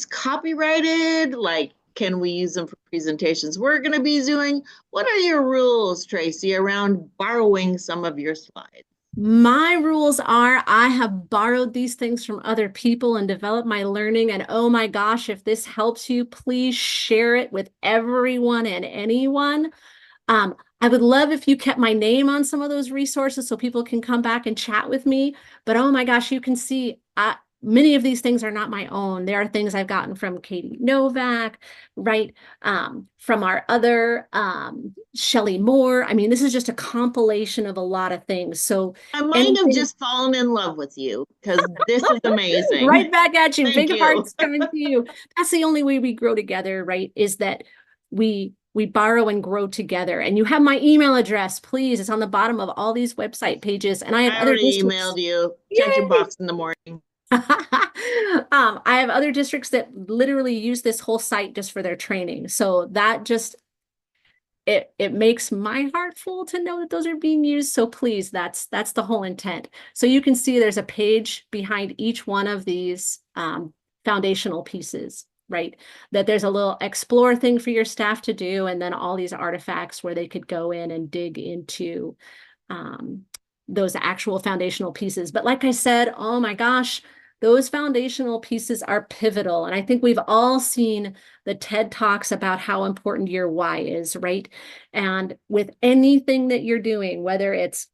copyrighted? Like, can we use them for presentations we're going to be doing? What are your rules, Tracy, around borrowing some of your slides? My rules are I have borrowed these things from other people and developed my learning. And oh my gosh, if this helps you, please share it with everyone and anyone. I would love if you kept my name on some of those resources so people can come back and chat with me. But oh my gosh, you can see many of these things are not my own. There are things I've gotten from Katie Novak, right? From our other Shelley Moore. I mean, this is just a compilation of a lot of things. So I might have just fallen in love with you because this is amazing. Right back at you. Thank Big you. hearts coming to you. That's the only way we grow together, right? Is that we borrow and grow together. And you have my email address, please. It's on the bottom of all these website pages. And I have I other already districts. emailed you. Check your box in the morning. I have other districts that literally use this whole site just for their training. So that just it makes my heart full to know that those are being used. So please, that's the whole intent. So you can see there's a page behind each one of these foundational pieces, right? That there's a little explore thing for your staff to do, and then all these artifacts where they could go in and dig into those actual foundational pieces. But like I said, oh my gosh, those foundational pieces are pivotal. And I think we've all seen the TED Talks about how important your why is, right? And with anything that you're doing, whether it's,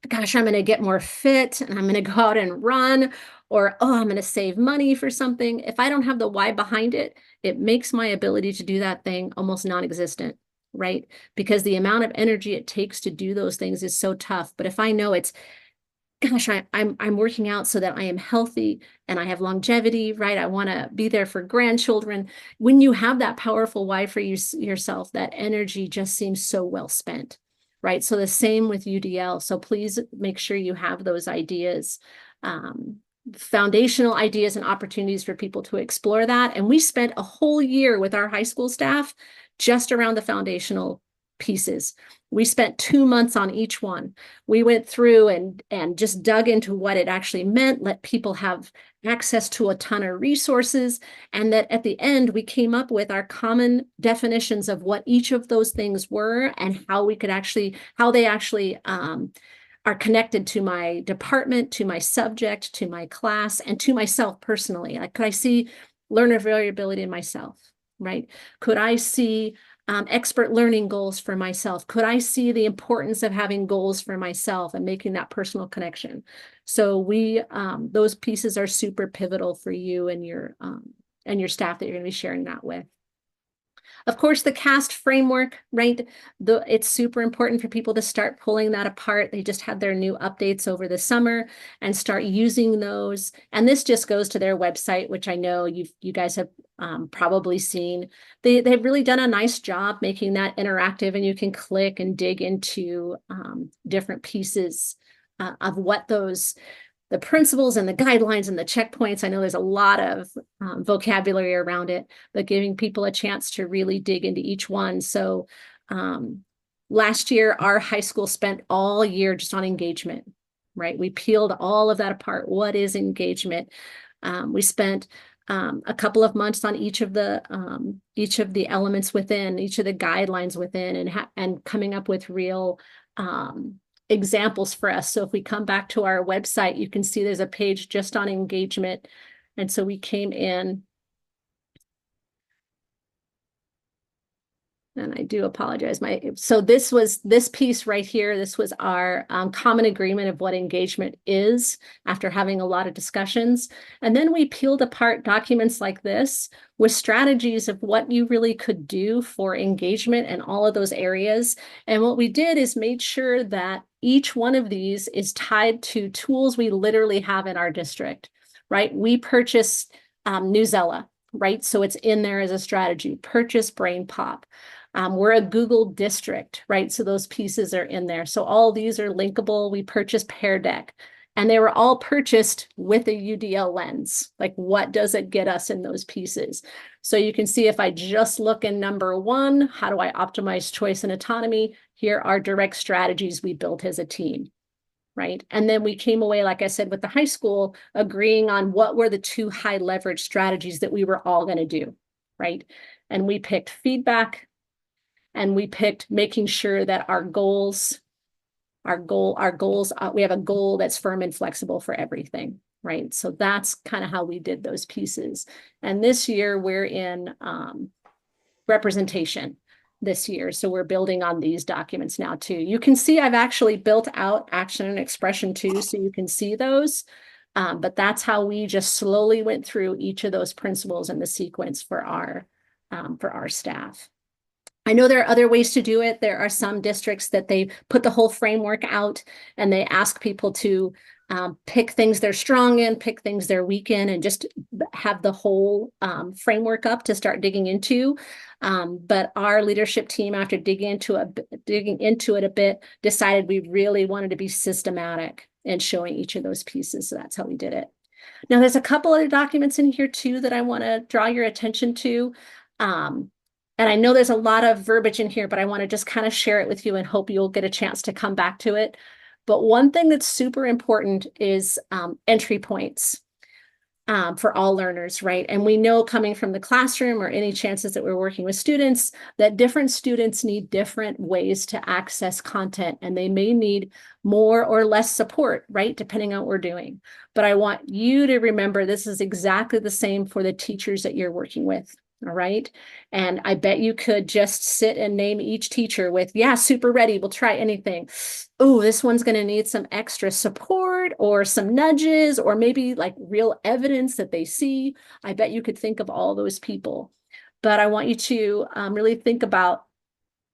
gosh, I'm going to get more fit and I'm going to go out and run, or, oh, I'm going to save money for something. If I don't have the why behind it, it makes my ability to do that thing almost non-existent, right? Because the amount of energy it takes to do those things is so tough. But if I know it's, gosh, I'm working out so that I am healthy and I have longevity, right? I want to be there for grandchildren. When you have that powerful why for yourself, that energy just seems so well spent, right? So the same with UDL. So please make sure you have those ideas, foundational ideas and opportunities for people to explore that. And we spent a whole year with our high school staff just around the foundational pieces. We spent 2 months on each one. We went through and just dug into what it actually meant, let people have access to a ton of resources, and that at the end, we came up with our common definitions of what each of those things were and how we could actually, how they actually are connected to my department, to my subject, to my class, and to myself personally. Like, could I see learner variability in myself, right? Could I see expert learning goals for myself? Could I see the importance of having goals for myself and making that personal connection? So those pieces are super pivotal for you and your staff that you're going to be sharing that with. Of course, the CAST framework, right? It's super important for people to start pulling that apart. They just had their new updates over the summer and start using those. And this just goes to their website, which I know you guys have probably seen. They've really done a nice job making that interactive, and you can click and dig into different pieces of what the principles and the guidelines and the checkpoints. I know there's a lot of vocabulary around it, but giving people a chance to really dig into each one. So last year, our high school spent all year just on engagement, right? We peeled all of that apart. What is engagement? We spent a couple of months on each of the elements within, each of the guidelines within, and coming up with real examples for us. So if we come back to our website, you can see there's a page just on engagement. And so we came in, and I do apologize. So this piece right here, this was our common agreement of what engagement is after having a lot of discussions. And then we peeled apart documents like this with strategies of what you really could do for engagement in all of those areas. And what we did is made sure that each one of these is tied to tools we literally have in our district, right? We purchased Newsella, right? So it's in there as a strategy. Purchase Brain Pop. We're a Google district, right? So those pieces are in there. So all these are linkable. We purchased Pear Deck, and they were all purchased with a UDL lens. Like, what does it get us in those pieces? So you can see if I just look in number 1, how do I optimize choice and autonomy? Here are direct strategies we built as a team, right? And then we came away, like I said, with the high school, agreeing on what were the 2 high leverage strategies that we were all going to do, right? And we picked feedback, and we picked making sure that we have a goal that's firm and flexible for everything, right? So that's kind of how we did those pieces. And this year we're in representation this year. So we're building on these documents now too. You can see I've actually built out action and expression too, so you can see those. But that's how we just slowly went through each of those principles in the sequence for our staff. I know there are other ways to do it. There are some districts that they put the whole framework out and they ask people to pick things they're strong in, pick things they're weak in, and just have the whole framework up to start digging into. But our leadership team, after digging into it a bit, decided we really wanted to be systematic in showing each of those pieces. So that's how we did it. Now, there's a couple other documents in here too that I want to draw your attention to. And I know there's a lot of verbiage in here, but I want to just kind of share it with you and hope you'll get a chance to come back to it. But one thing that's super important is entry points for all learners, right? And we know, coming from the classroom or any chances that we're working with students, that different students need different ways to access content, and they may need more or less support, right? Depending on what we're doing. But I want you to remember this is exactly the same for the teachers that you're working with. All right. And I bet you could just sit and name each teacher with, yeah, super ready, we'll try anything. Oh, this one's going to need some extra support or some nudges, or maybe like real evidence that they see. I bet you could think of all those people. But I want you to really think about,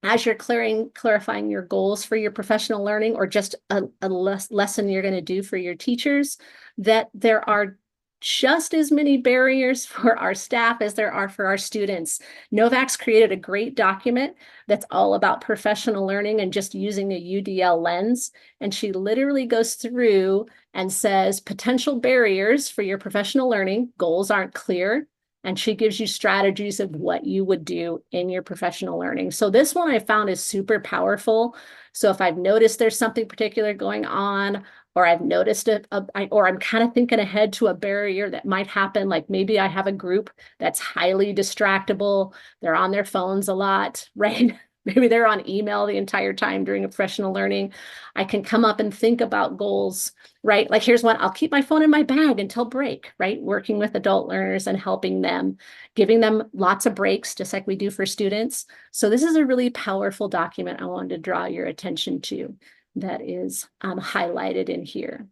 as you're clarifying your goals for your professional learning, or just a lesson you're going to do for your teachers, that there are just as many barriers for our staff as there are for our students. Novak's created a great document that's all about professional learning and just using a UDL lens. And she literally goes through and says potential barriers for your professional learning. Goals aren't clear. And she gives you strategies of what you would do in your professional learning. So this one I found is super powerful. So if I've noticed there's something particular going on, or I've noticed it, or I'm kind of thinking ahead to a barrier that might happen, like maybe I have a group that's highly distractible, they're on their phones a lot, right? Maybe they're on email the entire time during a professional learning. I can come up and think about goals, right? Like here's one, I'll keep my phone in my bag until break, right? Working with adult learners and helping them, giving them lots of breaks, just like we do for students. So this is a really powerful document I wanted to draw your attention to that is highlighted in here.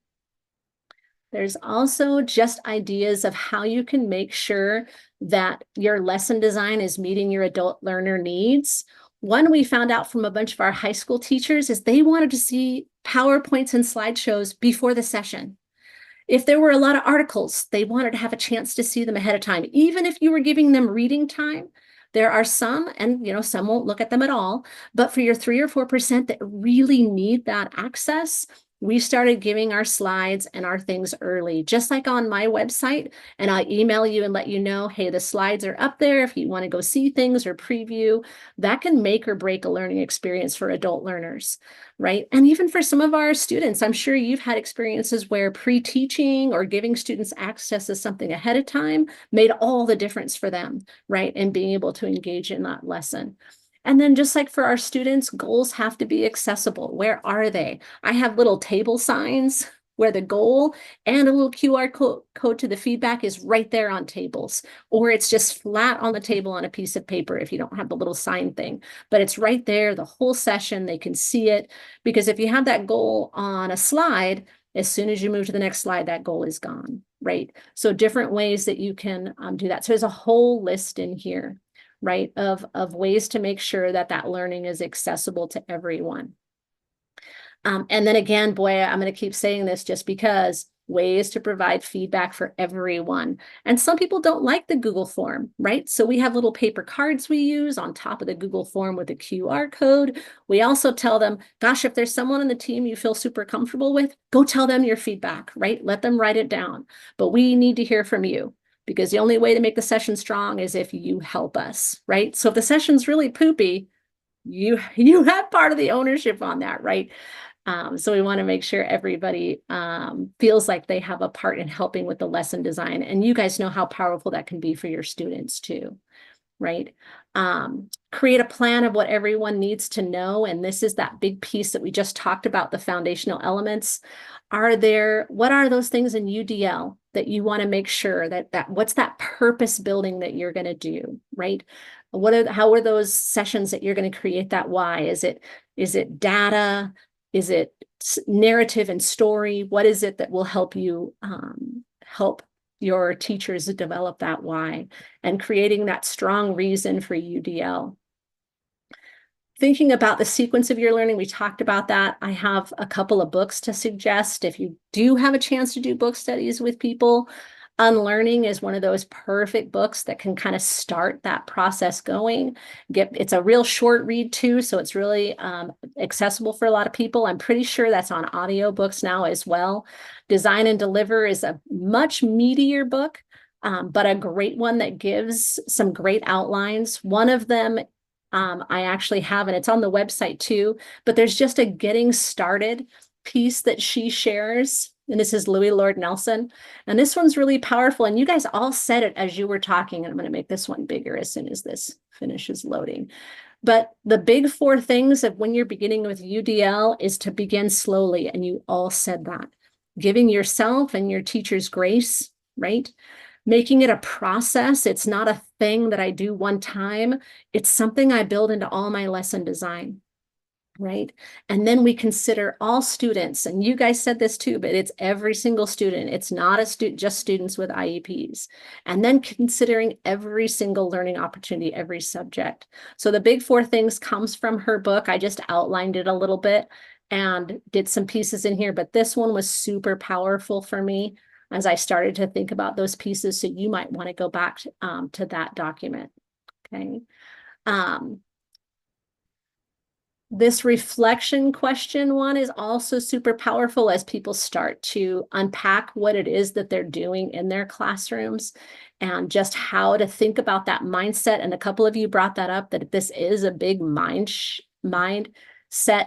There's also just ideas of how you can make sure that your lesson design is meeting your adult learner needs. One we found out from a bunch of our high school teachers is they wanted to see PowerPoints and slideshows before the session. If there were a lot of articles, they wanted to have a chance to see them ahead of time. Even if you were giving them reading time, there are some, and some won't look at them at all, but for your 3 or 4% that really need that access, We started giving our slides and our things early, just like on my website. And I'll email you and let you know, hey, the slides are up there if you want to go see things or preview. That can make or break a learning experience for adult learners, right? And even for some of our students, I'm sure you've had experiences where pre-teaching or giving students access to something ahead of time made all the difference for them, right? And being able to engage in that lesson. And then just like for our students, goals have to be accessible. Where are they? I have little table signs where the goal and a little QR code to the feedback is right there on tables, or it's just flat on the table on a piece of paper if you don't have the little sign thing, but it's right there the whole session. They can see it, because if you have that goal on a slide, as soon as you move to the next slide, that goal is gone, right? So different ways that you can do that. So there's a whole list in here, right, of ways to make sure that that learning is accessible to everyone. And then again, boy, I'm going to keep saying this just because, ways to provide feedback for everyone. And some people don't like the Google form, right? So we have little paper cards we use on top of the Google form with a QR code. We also tell them, gosh, if there's someone on the team you feel super comfortable with, go tell them your feedback, right? Let them write it down. But we need to hear from you, because the only way to make the session strong is if you help us, right? So if the session's really poopy, you have part of the ownership on that, right? So we want to make sure everybody feels like they have a part in helping with the lesson design. And you guys know how powerful that can be for your students too, right? Create a plan of what everyone needs to know. And this is that big piece that we just talked about, the foundational elements. What are those things in UDL that you want to make sure that what's that purpose building that you're going to do, right? How are those sessions that you're going to create that why? Is it data? Is it narrative and story? What is it that will help you help your teachers develop that why, and creating that strong reason for UDL? Thinking about the sequence of your learning, we talked about that. I have a couple of books to suggest if you do have a chance to do book studies with people. Unlearning is one of those perfect books that can kind of start that process going. It's a real short read too, so it's really accessible for a lot of people. I'm pretty sure that's on audiobooks now as well. Design and Deliver is a much meatier book, but a great one that gives some great outlines. One of them I actually have, and it's on the website too, but there's just a getting started piece that she shares. And this is Louis Lord Nelson. And this one's really powerful. And you guys all said it as you were talking. And I'm going to make this one bigger as soon as this finishes loading. But the big 4 things of when you're beginning with UDL is to begin slowly. And you all said that. Giving yourself and your teachers grace, right? Making it a process. It's not a thing that I do one time. It's something I build into all my lesson design, right? And then we consider all students, and you guys said this too, but it's every single student. It's not just students with IEPs. And then considering every single learning opportunity, every subject. So the big 4 things comes from her book. I just outlined it a little bit and did some pieces in here, but this one was super powerful for me as I started to think about those pieces. So you might want to go back to that document, okay? This reflection question one is also super powerful as people start to unpack what it is that they're doing in their classrooms and just how to think about that mindset. And a couple of you brought that up, that this is a big mindset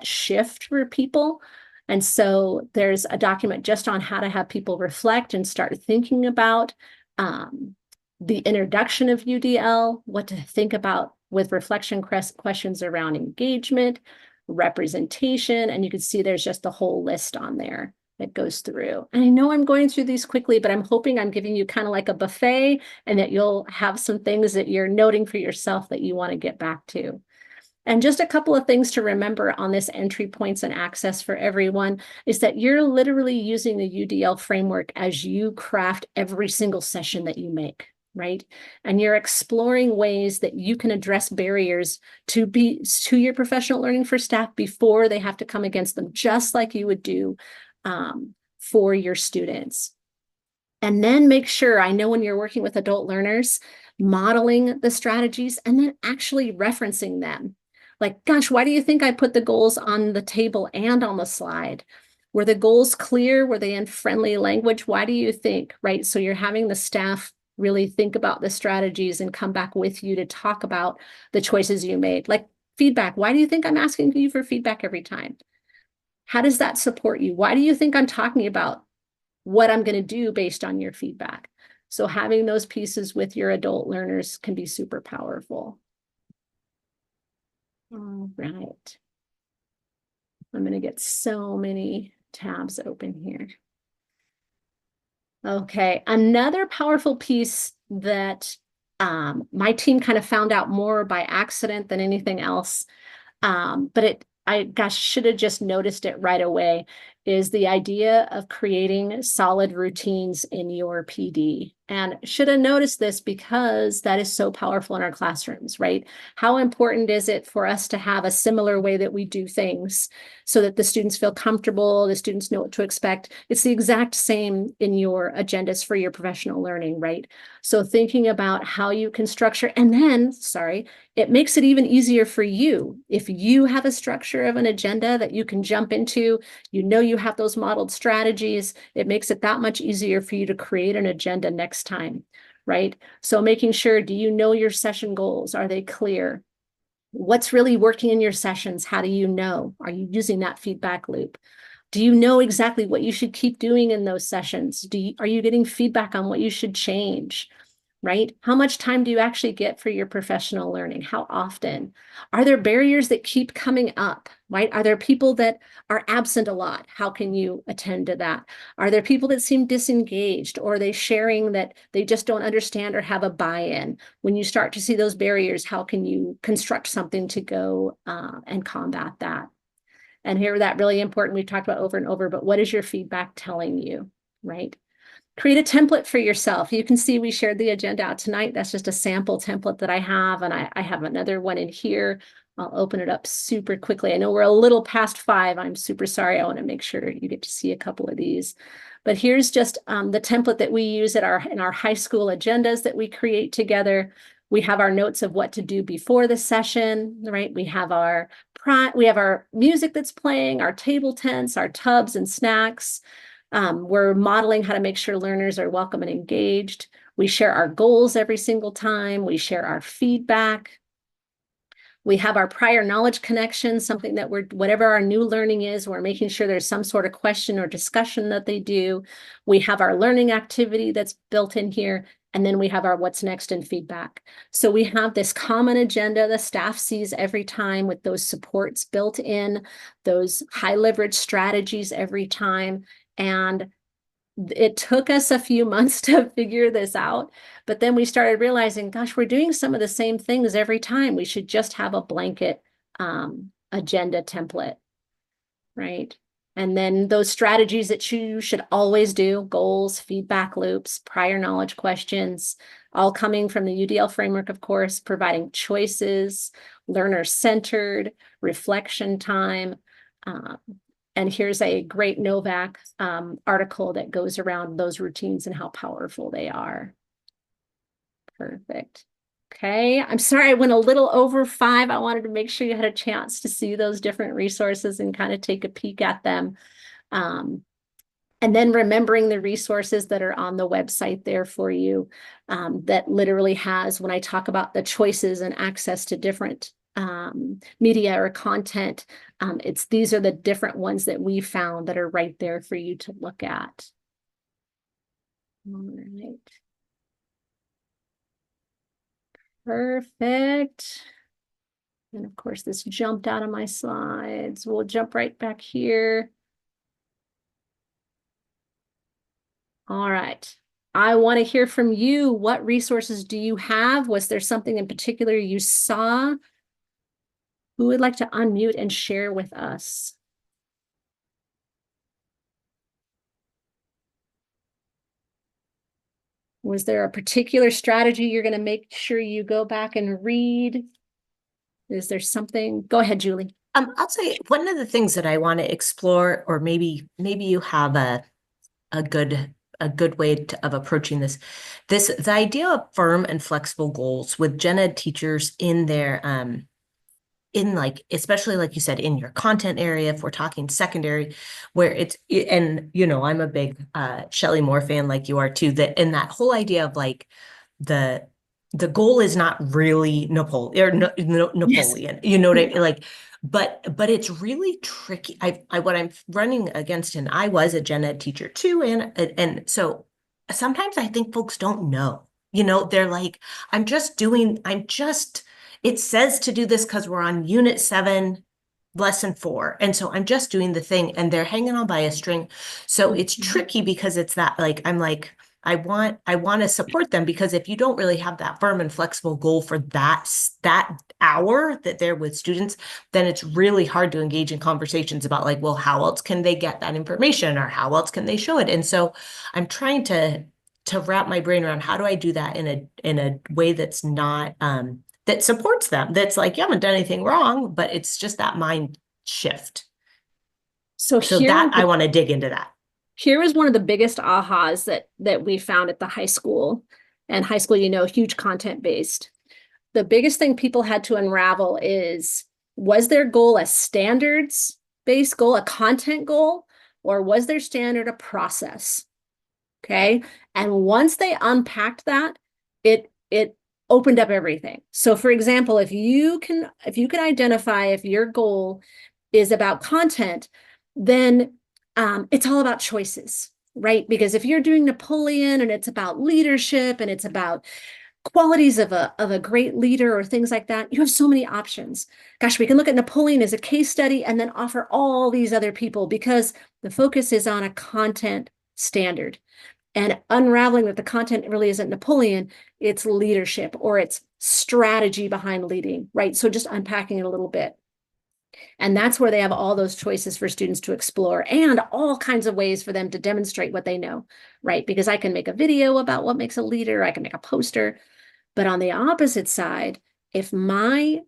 shift for people. And so there's a document just on how to have people reflect and start thinking about the introduction of UDL, what to think about with reflection questions around engagement, representation, and you can see there's just a whole list on there that goes through. And I know I'm going through these quickly, but I'm hoping I'm giving you kind of like a buffet and that you'll have some things that you're noting for yourself that you want to get back to. And just a couple of things to remember on this entry points and access for everyone is that you're literally using the UDL framework as you craft every single session that you make, right? And you're exploring ways that you can address barriers to your professional learning for staff before they have to come against them, just like you would do for your students. And then make sure, I know when you're working with adult learners, modeling the strategies and then actually referencing them. Like, gosh, why do you think I put the goals on the table and on the slide? Were the goals clear? Were they in friendly language? Why do you think, right? So you're having the staff really think about the strategies and come back with you to talk about the choices you made. Like feedback. Why do you think I'm asking you for feedback every time? How does that support you? Why do you think I'm talking about what I'm going to do based on your feedback? So having those pieces with your adult learners can be super powerful. All right. I'm going to get so many tabs open here. Okay, another powerful piece that my team kind of found out more by accident than anything else, but I gosh, should have just noticed it right away, is the idea of creating solid routines in your PD. And should have noticed this because that is so powerful in our classrooms, right? How important is it for us to have a similar way that we do things so that the students feel comfortable, the students know what to expect? It's the exact same in your agendas for your professional learning, right? So thinking about how you can structure, and then, sorry, it makes it even easier for you. If you have a structure of an agenda that you can jump into, you know you have those modeled strategies, it makes it that much easier for you to create an agenda next time, right? So making sure, do you know your session goals? Are they clear? What's really working in your sessions? How do you know? Are you using that feedback loop? Do you know exactly what you should keep doing in those sessions? Are you getting feedback on what you should change? Right? How much time do you actually get for your professional learning? How often? Are there barriers that keep coming up, right? Are there people that are absent a lot? How can you attend to that? Are there people that seem disengaged, or are they sharing that they just don't understand or have a buy-in? When you start to see those barriers, how can you construct something to go and combat that? And here, that really important, we've talked about over and over, but what is your feedback telling you, right? Create a template for yourself. You can see we shared the agenda out tonight. That's just a sample template that I have, and I have another one in here. I'll open it up super quickly. I know we're a little past 5. I'm super sorry. I want to make sure you get to see a couple of these. But here's just the template that we use in our high school agendas that we create together. We have our notes of what to do before the session, right? We have our music that's playing, our table tents, our tubs and snacks. We're modeling how to make sure learners are welcome and engaged. We share our goals every single time. We share our feedback. We have our prior knowledge connection, something that whatever our new learning is, we're making sure there's some sort of question or discussion that they do. We have our learning activity that's built in here. And then we have our what's next and feedback. So we have this common agenda the staff sees every time with those supports built in, those high leverage strategies every time. And it took us a few months to figure this out, but then we started realizing, gosh, we're doing some of the same things every time. We should just have a blanket agenda template, right? And then those strategies that you should always do, goals, feedback loops, prior knowledge questions, all coming from the UDL framework, of course, providing choices, learner-centered, reflection time. And here's a great Novak article that goes around those routines and how powerful they are. Perfect. Okay, I'm sorry I went a little over 5. I wanted to make sure you had a chance to see those different resources and kind of take a peek at them. And then remembering the resources that are on the website there for you, that literally has, when I talk about the choices and access to different media or content, these are the different ones that we found that are right there for you to look at. All right. Perfect. And of course, this jumped out of my slides. We'll jump right back here. All right. I want to hear from you. What resources do you have? Was there something in particular you saw? Who would like to unmute and share with us? Was there a particular strategy you're going to make sure you go back and read? Is there something? Go ahead, Julie. I'll say one of the things that I want to explore, or maybe you have a good way of approaching the idea of firm and flexible goals with gen ed teachers in their in like, especially like you said, in your content area, if we're talking secondary, where and I'm a big Shelley Moore fan like you are too, and that whole idea of like the goal is not really Napoleon or Napoleon, you know what I mean? Like, but it's really tricky. What I'm running against, and I was a gen ed teacher too, and so sometimes I think folks don't know. They're like, it says to do this because we're on unit 7, lesson 4. And so I'm just doing the thing, and they're hanging on by a string. So it's tricky because it's that, like, I'm like, I want to support them, because if you don't really have that firm and flexible goal for that hour that they're with students, then it's really hard to engage in conversations about like, well, how else can they get that information, or how else can they show it? And so I'm trying to wrap my brain around, how do I do that in a way that's not that supports them, that's like, you haven't done anything wrong, but it's just that mind shift. So that I want to dig into that. Here is one of the biggest ahas that we found at the high school. And high school, huge content based. The biggest thing people had to unravel is, was their goal a standards based goal, a content goal, or was their standard a process? Okay. And once they unpacked that, it opened up everything. So for example, if you can identify if your goal is about content, then it's all about choices, right? Because if you're doing Napoleon and it's about leadership and it's about qualities of a great leader or things like that, you have so many options. Gosh, we can look at Napoleon as a case study and then offer all these other people, because the focus is on a content standard. And unraveling that the content really isn't Napoleon, it's leadership, or it's strategy behind leading, right? So just unpacking it a little bit. And that's where they have all those choices for students to explore, and all kinds of ways for them to demonstrate what they know, right? Because I can make a video about what makes a leader, I can make a poster. But on the opposite side, if my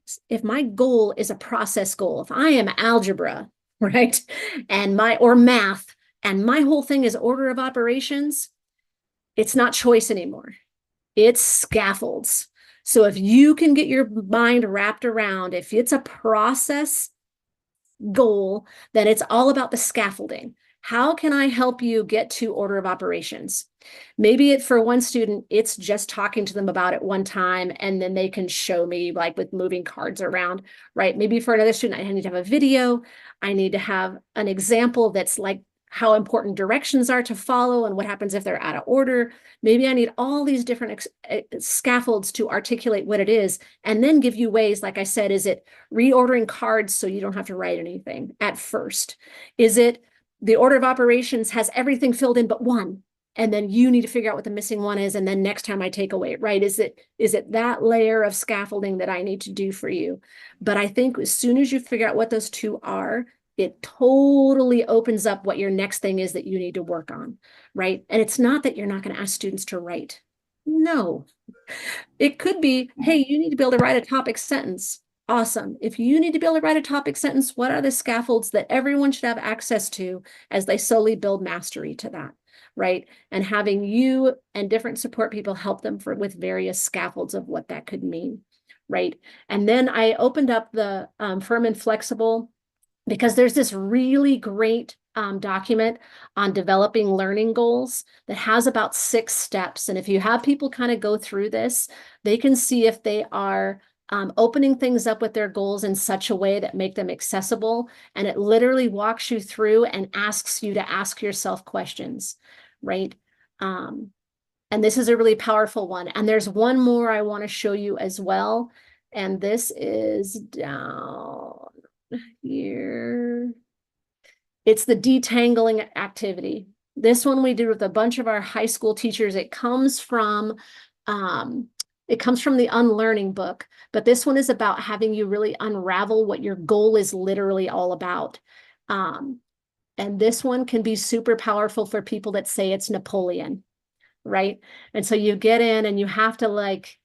goal is a process goal, if I am algebra, right, or math, and my whole thing is order of operations, it's not choice anymore. It's scaffolds. So if you can get your mind wrapped around, if it's a process goal, then it's all about the scaffolding. How can I help you get to order of operations? Maybe for one student, it's just talking to them about it one time, and then they can show me, like with moving cards around, right? Maybe for another student, I need to have a video. I need to have an example that's like how important directions are to follow and what happens if they're out of order. Maybe I need all these different scaffolds to articulate what it is, and then give you ways, like I said, is it reordering cards so you don't have to write anything at first? Is it the order of operations has everything filled in but one, and then you need to figure out what the missing one is, and then next time I take away it, right? Is it that layer of scaffolding that I need to do for you? But I think as soon as you figure out what those two are, it totally opens up what your next thing is that you need to work on, right? And it's not that you're not going to ask students to write. No, it could be, hey, you need to be able to write a topic sentence. Awesome. If you need to be able to write a topic sentence, what are the scaffolds that everyone should have access to as they slowly build mastery to that, right? And having you and different support people help them with various scaffolds of what that could mean, right? And then I opened up the firm and flexible, because there's this really great document on developing learning goals that has about 6 steps. And if you have people kind of go through this, they can see if they are opening things up with their goals in such a way that make them accessible. And it literally walks you through and asks you to ask yourself questions, right? And this is a really powerful one. And there's one more I want to show you as well. And this is down here. It's the detangling activity. This one we did with a bunch of our high school teachers. It comes from the Unlearning book, but this one is about having you really unravel what your goal is literally all about. And this one can be super powerful for people that say it's Napoleon, right? And so you get in and you have to like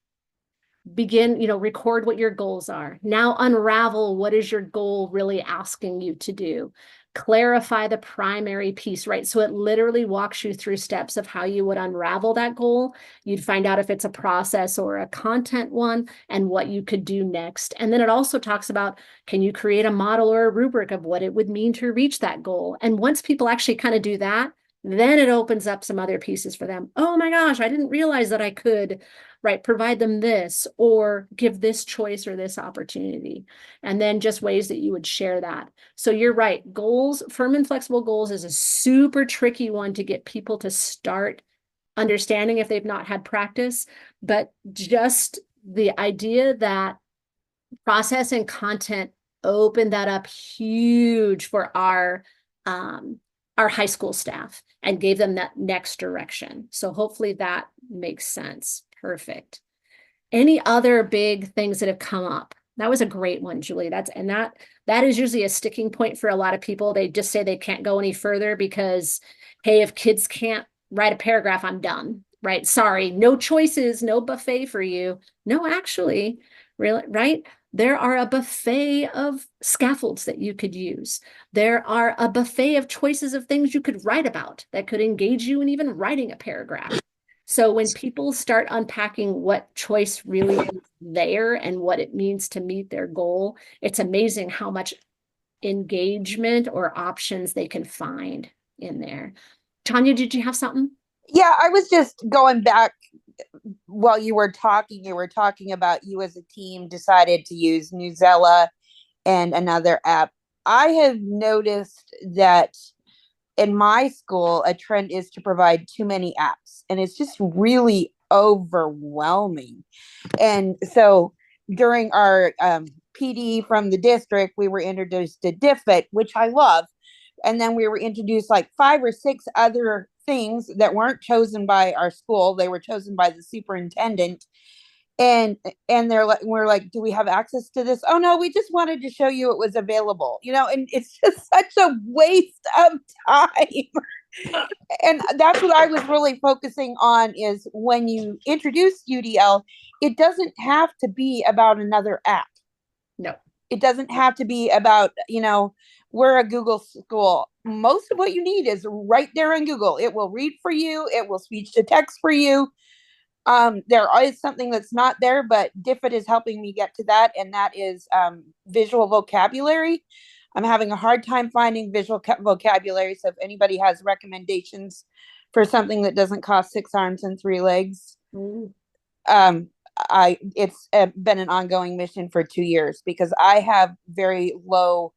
begin, record what your goals are. Now unravel, what is your goal really asking you to do? clarify the primary piece, right? So it literally walks you through steps of how you would unravel that goal. You'd find out if it's a process or a content one and what you could do next. And then it also talks about, can you create a model or a rubric of what it would mean to reach that goal? And once people actually kind of do that, then it opens up some other pieces for them. Oh my gosh, I didn't realize that I could, right, provide them this or give this choice or this opportunity. And then just ways that you would share that. So you're right. Goals, firm and flexible goals is a super tricky one to get people to start understanding if they've not had practice. But just the idea that process and content open that up huge for our high school staff and gave them that next direction. So hopefully that makes sense. Perfect. Any other big things that have come up? That was a great one, Julie. That is usually a sticking point for a lot of people. They just say they can't go any further because, hey, if kids can't write a paragraph, I'm done, right? Sorry, no choices, no buffet for you. No, actually, really, right? There are a buffet of scaffolds that you could use. There are a buffet of choices of things you could write about that could engage you in even writing a paragraph. So when people start unpacking what choice really is there and what it means to meet their goal, it's amazing how much engagement or options they can find in there. Tanya, did you have something? Yeah, I was just going back while you were talking about you as a team decided to use Newsella and another app. I have noticed that in my school, a trend is to provide too many apps, and it's just really overwhelming. And so during our PD from the district, we were introduced to Diffit, which I love. And then we were introduced like 5 or 6 other things that weren't chosen by our school. They were chosen by the superintendent. And we're like, do we have access to this? Oh no, we just wanted to show you it was available, and it's just such a waste of time. And that's what I was really focusing on is when you introduce UDL, it doesn't have to be about another app. No. It doesn't have to be about, we're a Google school. Most of what you need is right there in Google. It will read for you. It will speech to text for you. There is something that's not there, but Diffit is helping me get to that, and that is visual vocabulary. I'm having a hard time finding visual vocabulary, so if anybody has recommendations for something that doesn't cost 6 arms and 3 legs, it's been an ongoing mission for 2 years because I have very low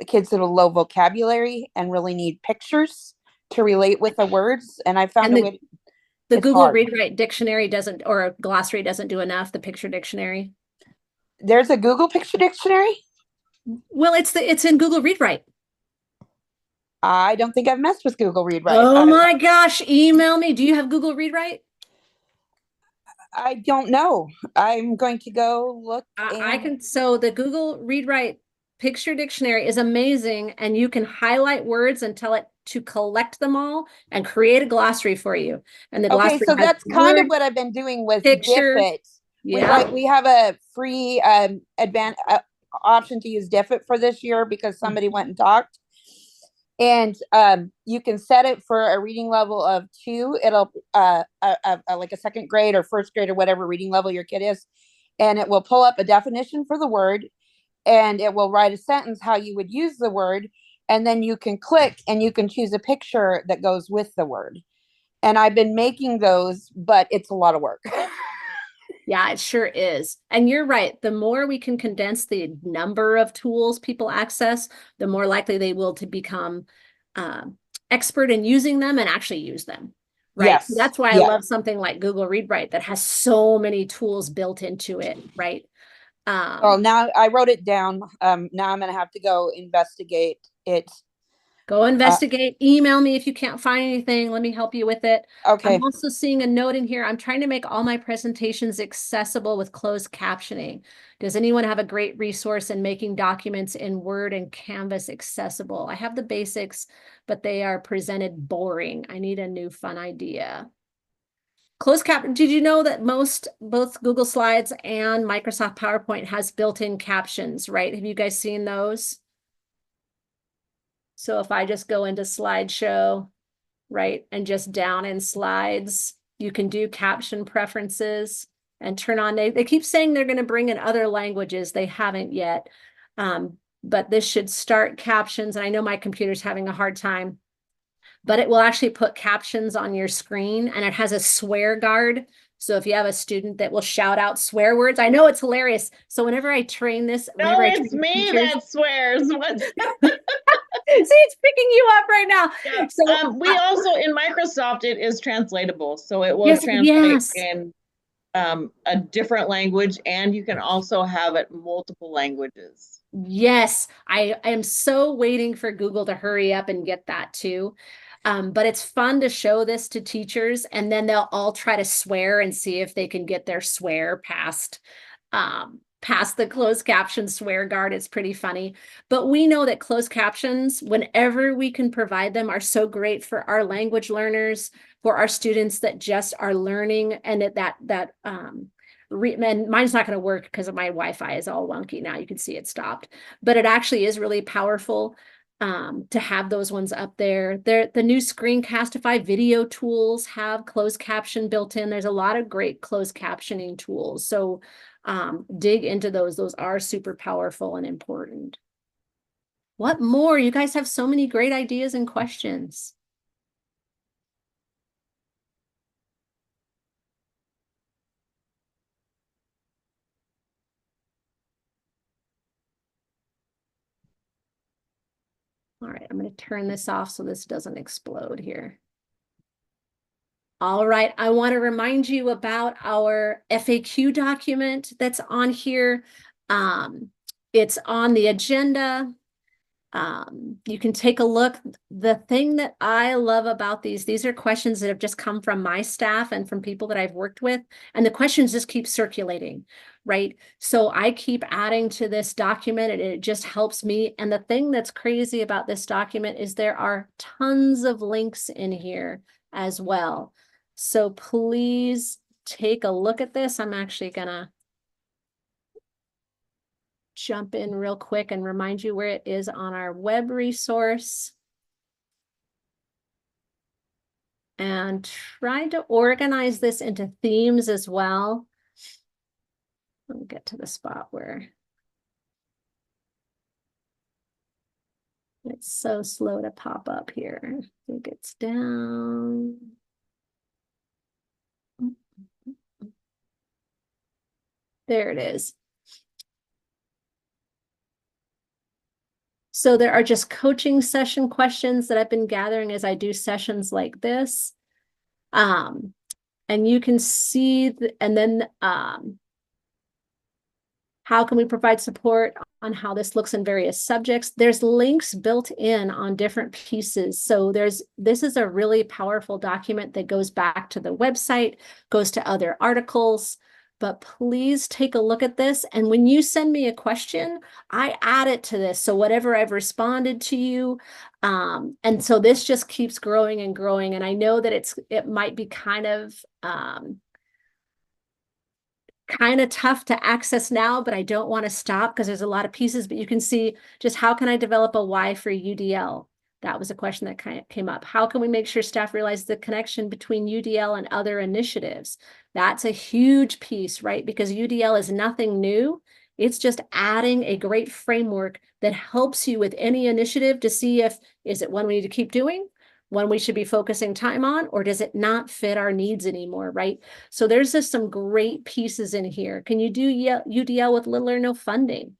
kids that have low vocabulary and really need pictures to relate with the words, and I found the Google hard. Read Write Dictionary doesn't, or a glossary doesn't do enough, the picture dictionary. There's a Google Picture Dictionary? Well, it's in Google Read Write. I don't think I've messed with Google Read Write. Oh my gosh, email me. Do you have Google Read Write? I don't know. I'm going to go look. So the Google Read Write Picture Dictionary is amazing, and you can highlight words and tell it to collect them all and create a glossary for you. And the glossary so that's kind of what I've been doing with picture. Diffit. Yeah. We have a free option to use Diffit for this year because somebody went and talked. And you can set it for a reading level of 2. It'll like a 2nd grade or 1st grade or whatever reading level your kid is, and it will pull up a definition for the word, and it will write a sentence how you would use the word, and then you can click and you can choose a picture that goes with the word. And I've been making those, but it's a lot of work. Yeah, it sure is. And you're right. The more we can condense the number of tools people access, the more likely they will to become expert in using them and actually use them. Right. Yes. So that's why I love something like Google Read Write that has so many tools built into it. Right. Well, now I wrote it down. Now I'm going to have to go investigate it. Go investigate. Email me if you can't find anything. Let me help you with it. Okay. I'm also seeing a note in here. I'm trying to make all my presentations accessible with closed captioning. Does anyone have a great resource in making documents in Word and Canvas accessible? I have the basics, but they are presented boring. I need a new fun idea. Closed cap. Did you know that both Google Slides and Microsoft PowerPoint has built-in captions, right? Have you guys seen those? So if I just go into slideshow, right, and just down in slides, you can do caption preferences and turn on, they keep saying they're going to bring in other languages. They haven't yet. But this should start captions. And I know my computer's having a hard time, but it will actually put captions on your screen, and it has a swear guard. So if you have a student that will shout out swear words, I know it's hilarious. So whenever I train this, No, it's me that swears. What's see, it's picking you up right now. yeah. So We also in Microsoft it is translatable, so it will yes, translate yes. in a different language, and you can also have it multiple languages. Yes, I am so waiting for Google to hurry up and get that too. But it's fun to show this to teachers, and then they'll all try to swear and see if they can get their swear past the closed caption swear guard. It's pretty funny. But we know that closed captions, whenever we can provide them, are so great for our language learners, for our students that just are learning, and and mine's not going to work because my Wi-Fi is all wonky now. You can see it stopped, but it actually is really powerful to have those ones up there. The new Screencastify video tools have closed caption built in. There's a lot of great closed captioning tools. So dig into those. Those are super powerful and important. What more? You guys have so many great ideas and questions. All right, I'm going to turn this off so this doesn't explode here. All right, I want to remind you about our FAQ document that's on here. It's on the agenda. You can take a look. The thing that I love about these are questions that have just come from my staff and from people that I've worked with, and the questions just keep circulating, right? So I keep adding to this document, and it just helps me. And the thing that's crazy about this document is there are tons of links in here as well. So please take a look at this. I'm actually gonna jump in real quick and remind you where it is on our web resource. And try to organize this into themes as well. Let me get to the spot where it's so slow to pop up here. I think it's down. There it is. So there are just coaching session questions that I've been gathering as I do sessions like this. And you can see, and then how can we provide support on how this looks in various subjects? There's links built in on different pieces. So this is a really powerful document that goes back to the website, goes to other articles, but please take a look at this. And when you send me a question, I add it to this. So whatever I've responded to you. And so this just keeps growing and growing. And I know that it might be kind of tough to access now, but I don't want to stop because there's a lot of pieces. But you can see just how can I develop a why for UDL? That was a question that kind of came up. How can we make sure staff realize the connection between UDL and other initiatives? That's a huge piece, right? Because UDL is nothing new. It's just adding a great framework that helps you with any initiative to see is it one we need to keep doing, one we should be focusing time on, or does it not fit our needs anymore, right? So there's just some great pieces in here. Can you do UDL with little or no funding,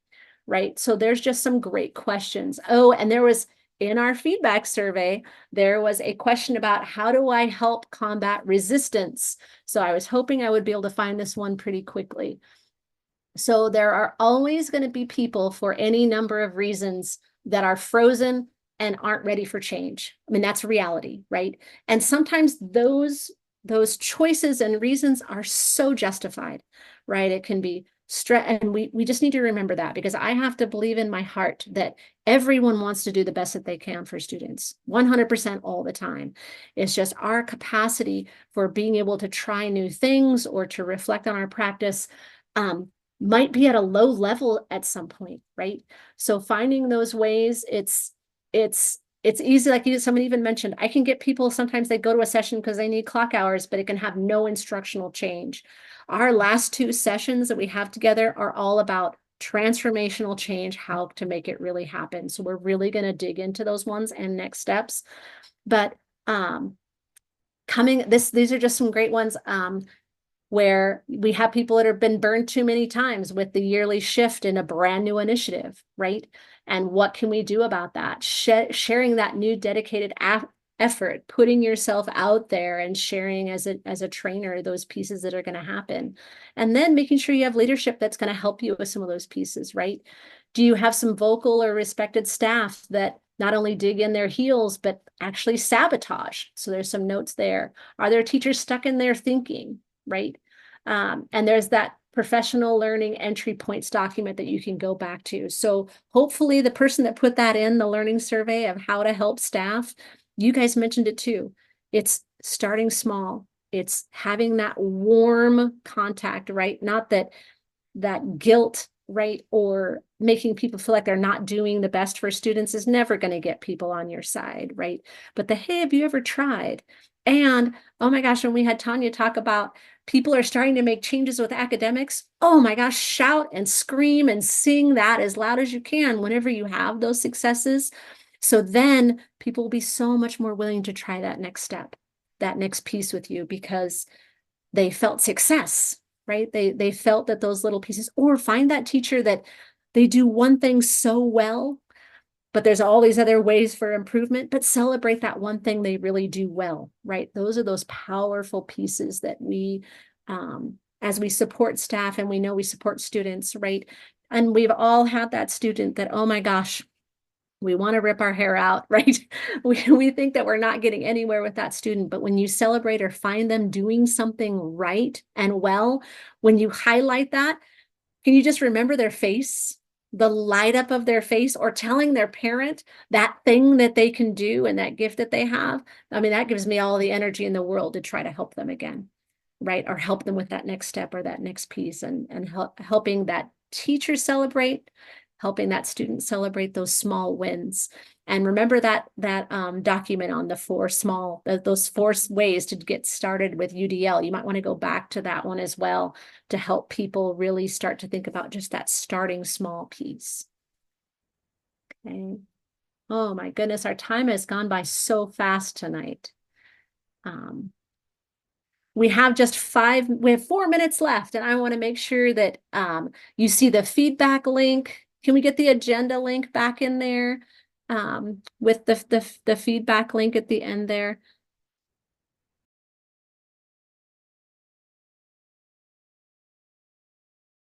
right? So there's just some great questions. Oh, and there was, in our feedback survey, there was a question about how do I help combat resistance? So I was hoping I would be able to find this one pretty quickly. So there are always going to be people for any number of reasons that are frozen and aren't ready for change. I mean, that's reality, right? And sometimes those choices and reasons are so justified, right? It can be stress, and we just need to remember that, because I have to believe in my heart that everyone wants to do the best that they can for students 100% all the time. It's just our capacity for being able to try new things or to reflect on our practice might be at a low level at some point, right? So finding those ways, it's it's easy, like someone even mentioned, I can get people, sometimes they go to a session because they need clock hours, but it can have no instructional change. Our last 2 sessions that we have together are all about transformational change, how to make it really happen. So we're really going to dig into those ones and next steps. But these are just some great ones. Where we have people that have been burned too many times with the yearly shift in a brand new initiative, right? And what can we do about that? Sharing that new dedicated effort, putting yourself out there and sharing as a trainer those pieces that are going to happen. And then making sure you have leadership that's going to help you with some of those pieces, right? Do you have some vocal or respected staff that not only dig in their heels, but actually sabotage? So there's some notes there. Are there teachers stuck in their thinking, right? And there's that professional learning entry points document that you can go back to. So hopefully the person that put that in the learning survey of how to help staff, you guys mentioned it too. It's starting small. It's having that warm contact, right? Not that guilt, right? Or making people feel like they're not doing the best for students is never going to get people on your side, right? But hey, have you ever tried? And oh my gosh, when we had Tanya talk about people are starting to make changes with academics, oh my gosh, shout and scream and sing that as loud as you can whenever you have those successes. So then people will be so much more willing to try that next step, that next piece with you, because they felt success, right? They felt that those little pieces, or find that teacher that they do one thing so well, but there's all these other ways for improvement, but celebrate that one thing they really do well, right? Those are those powerful pieces that we, as we support staff and we know we support students, right? And we've all had that student that, oh my gosh, we want to rip our hair out, right? We think that we're not getting anywhere with that student, but when you celebrate or find them doing something right and well, when you highlight that, can you just remember their face, the light up of their face, or telling their parent that thing that they can do and that gift that they have? I mean, that gives me all the energy in the world to try to help them again, right? Or help them with that next step or that next piece, and helping that teacher celebrate, helping that student celebrate those small wins. And remember that document on the those 4 ways to get started with UDL. You might want to go back to that one as well to help people really start to think about just that starting small piece. Okay. Oh my goodness, our time has gone by so fast tonight. We have 4 minutes left, and I want to make sure that you see the feedback link. Can we get the agenda link back in there with the feedback link at the end there?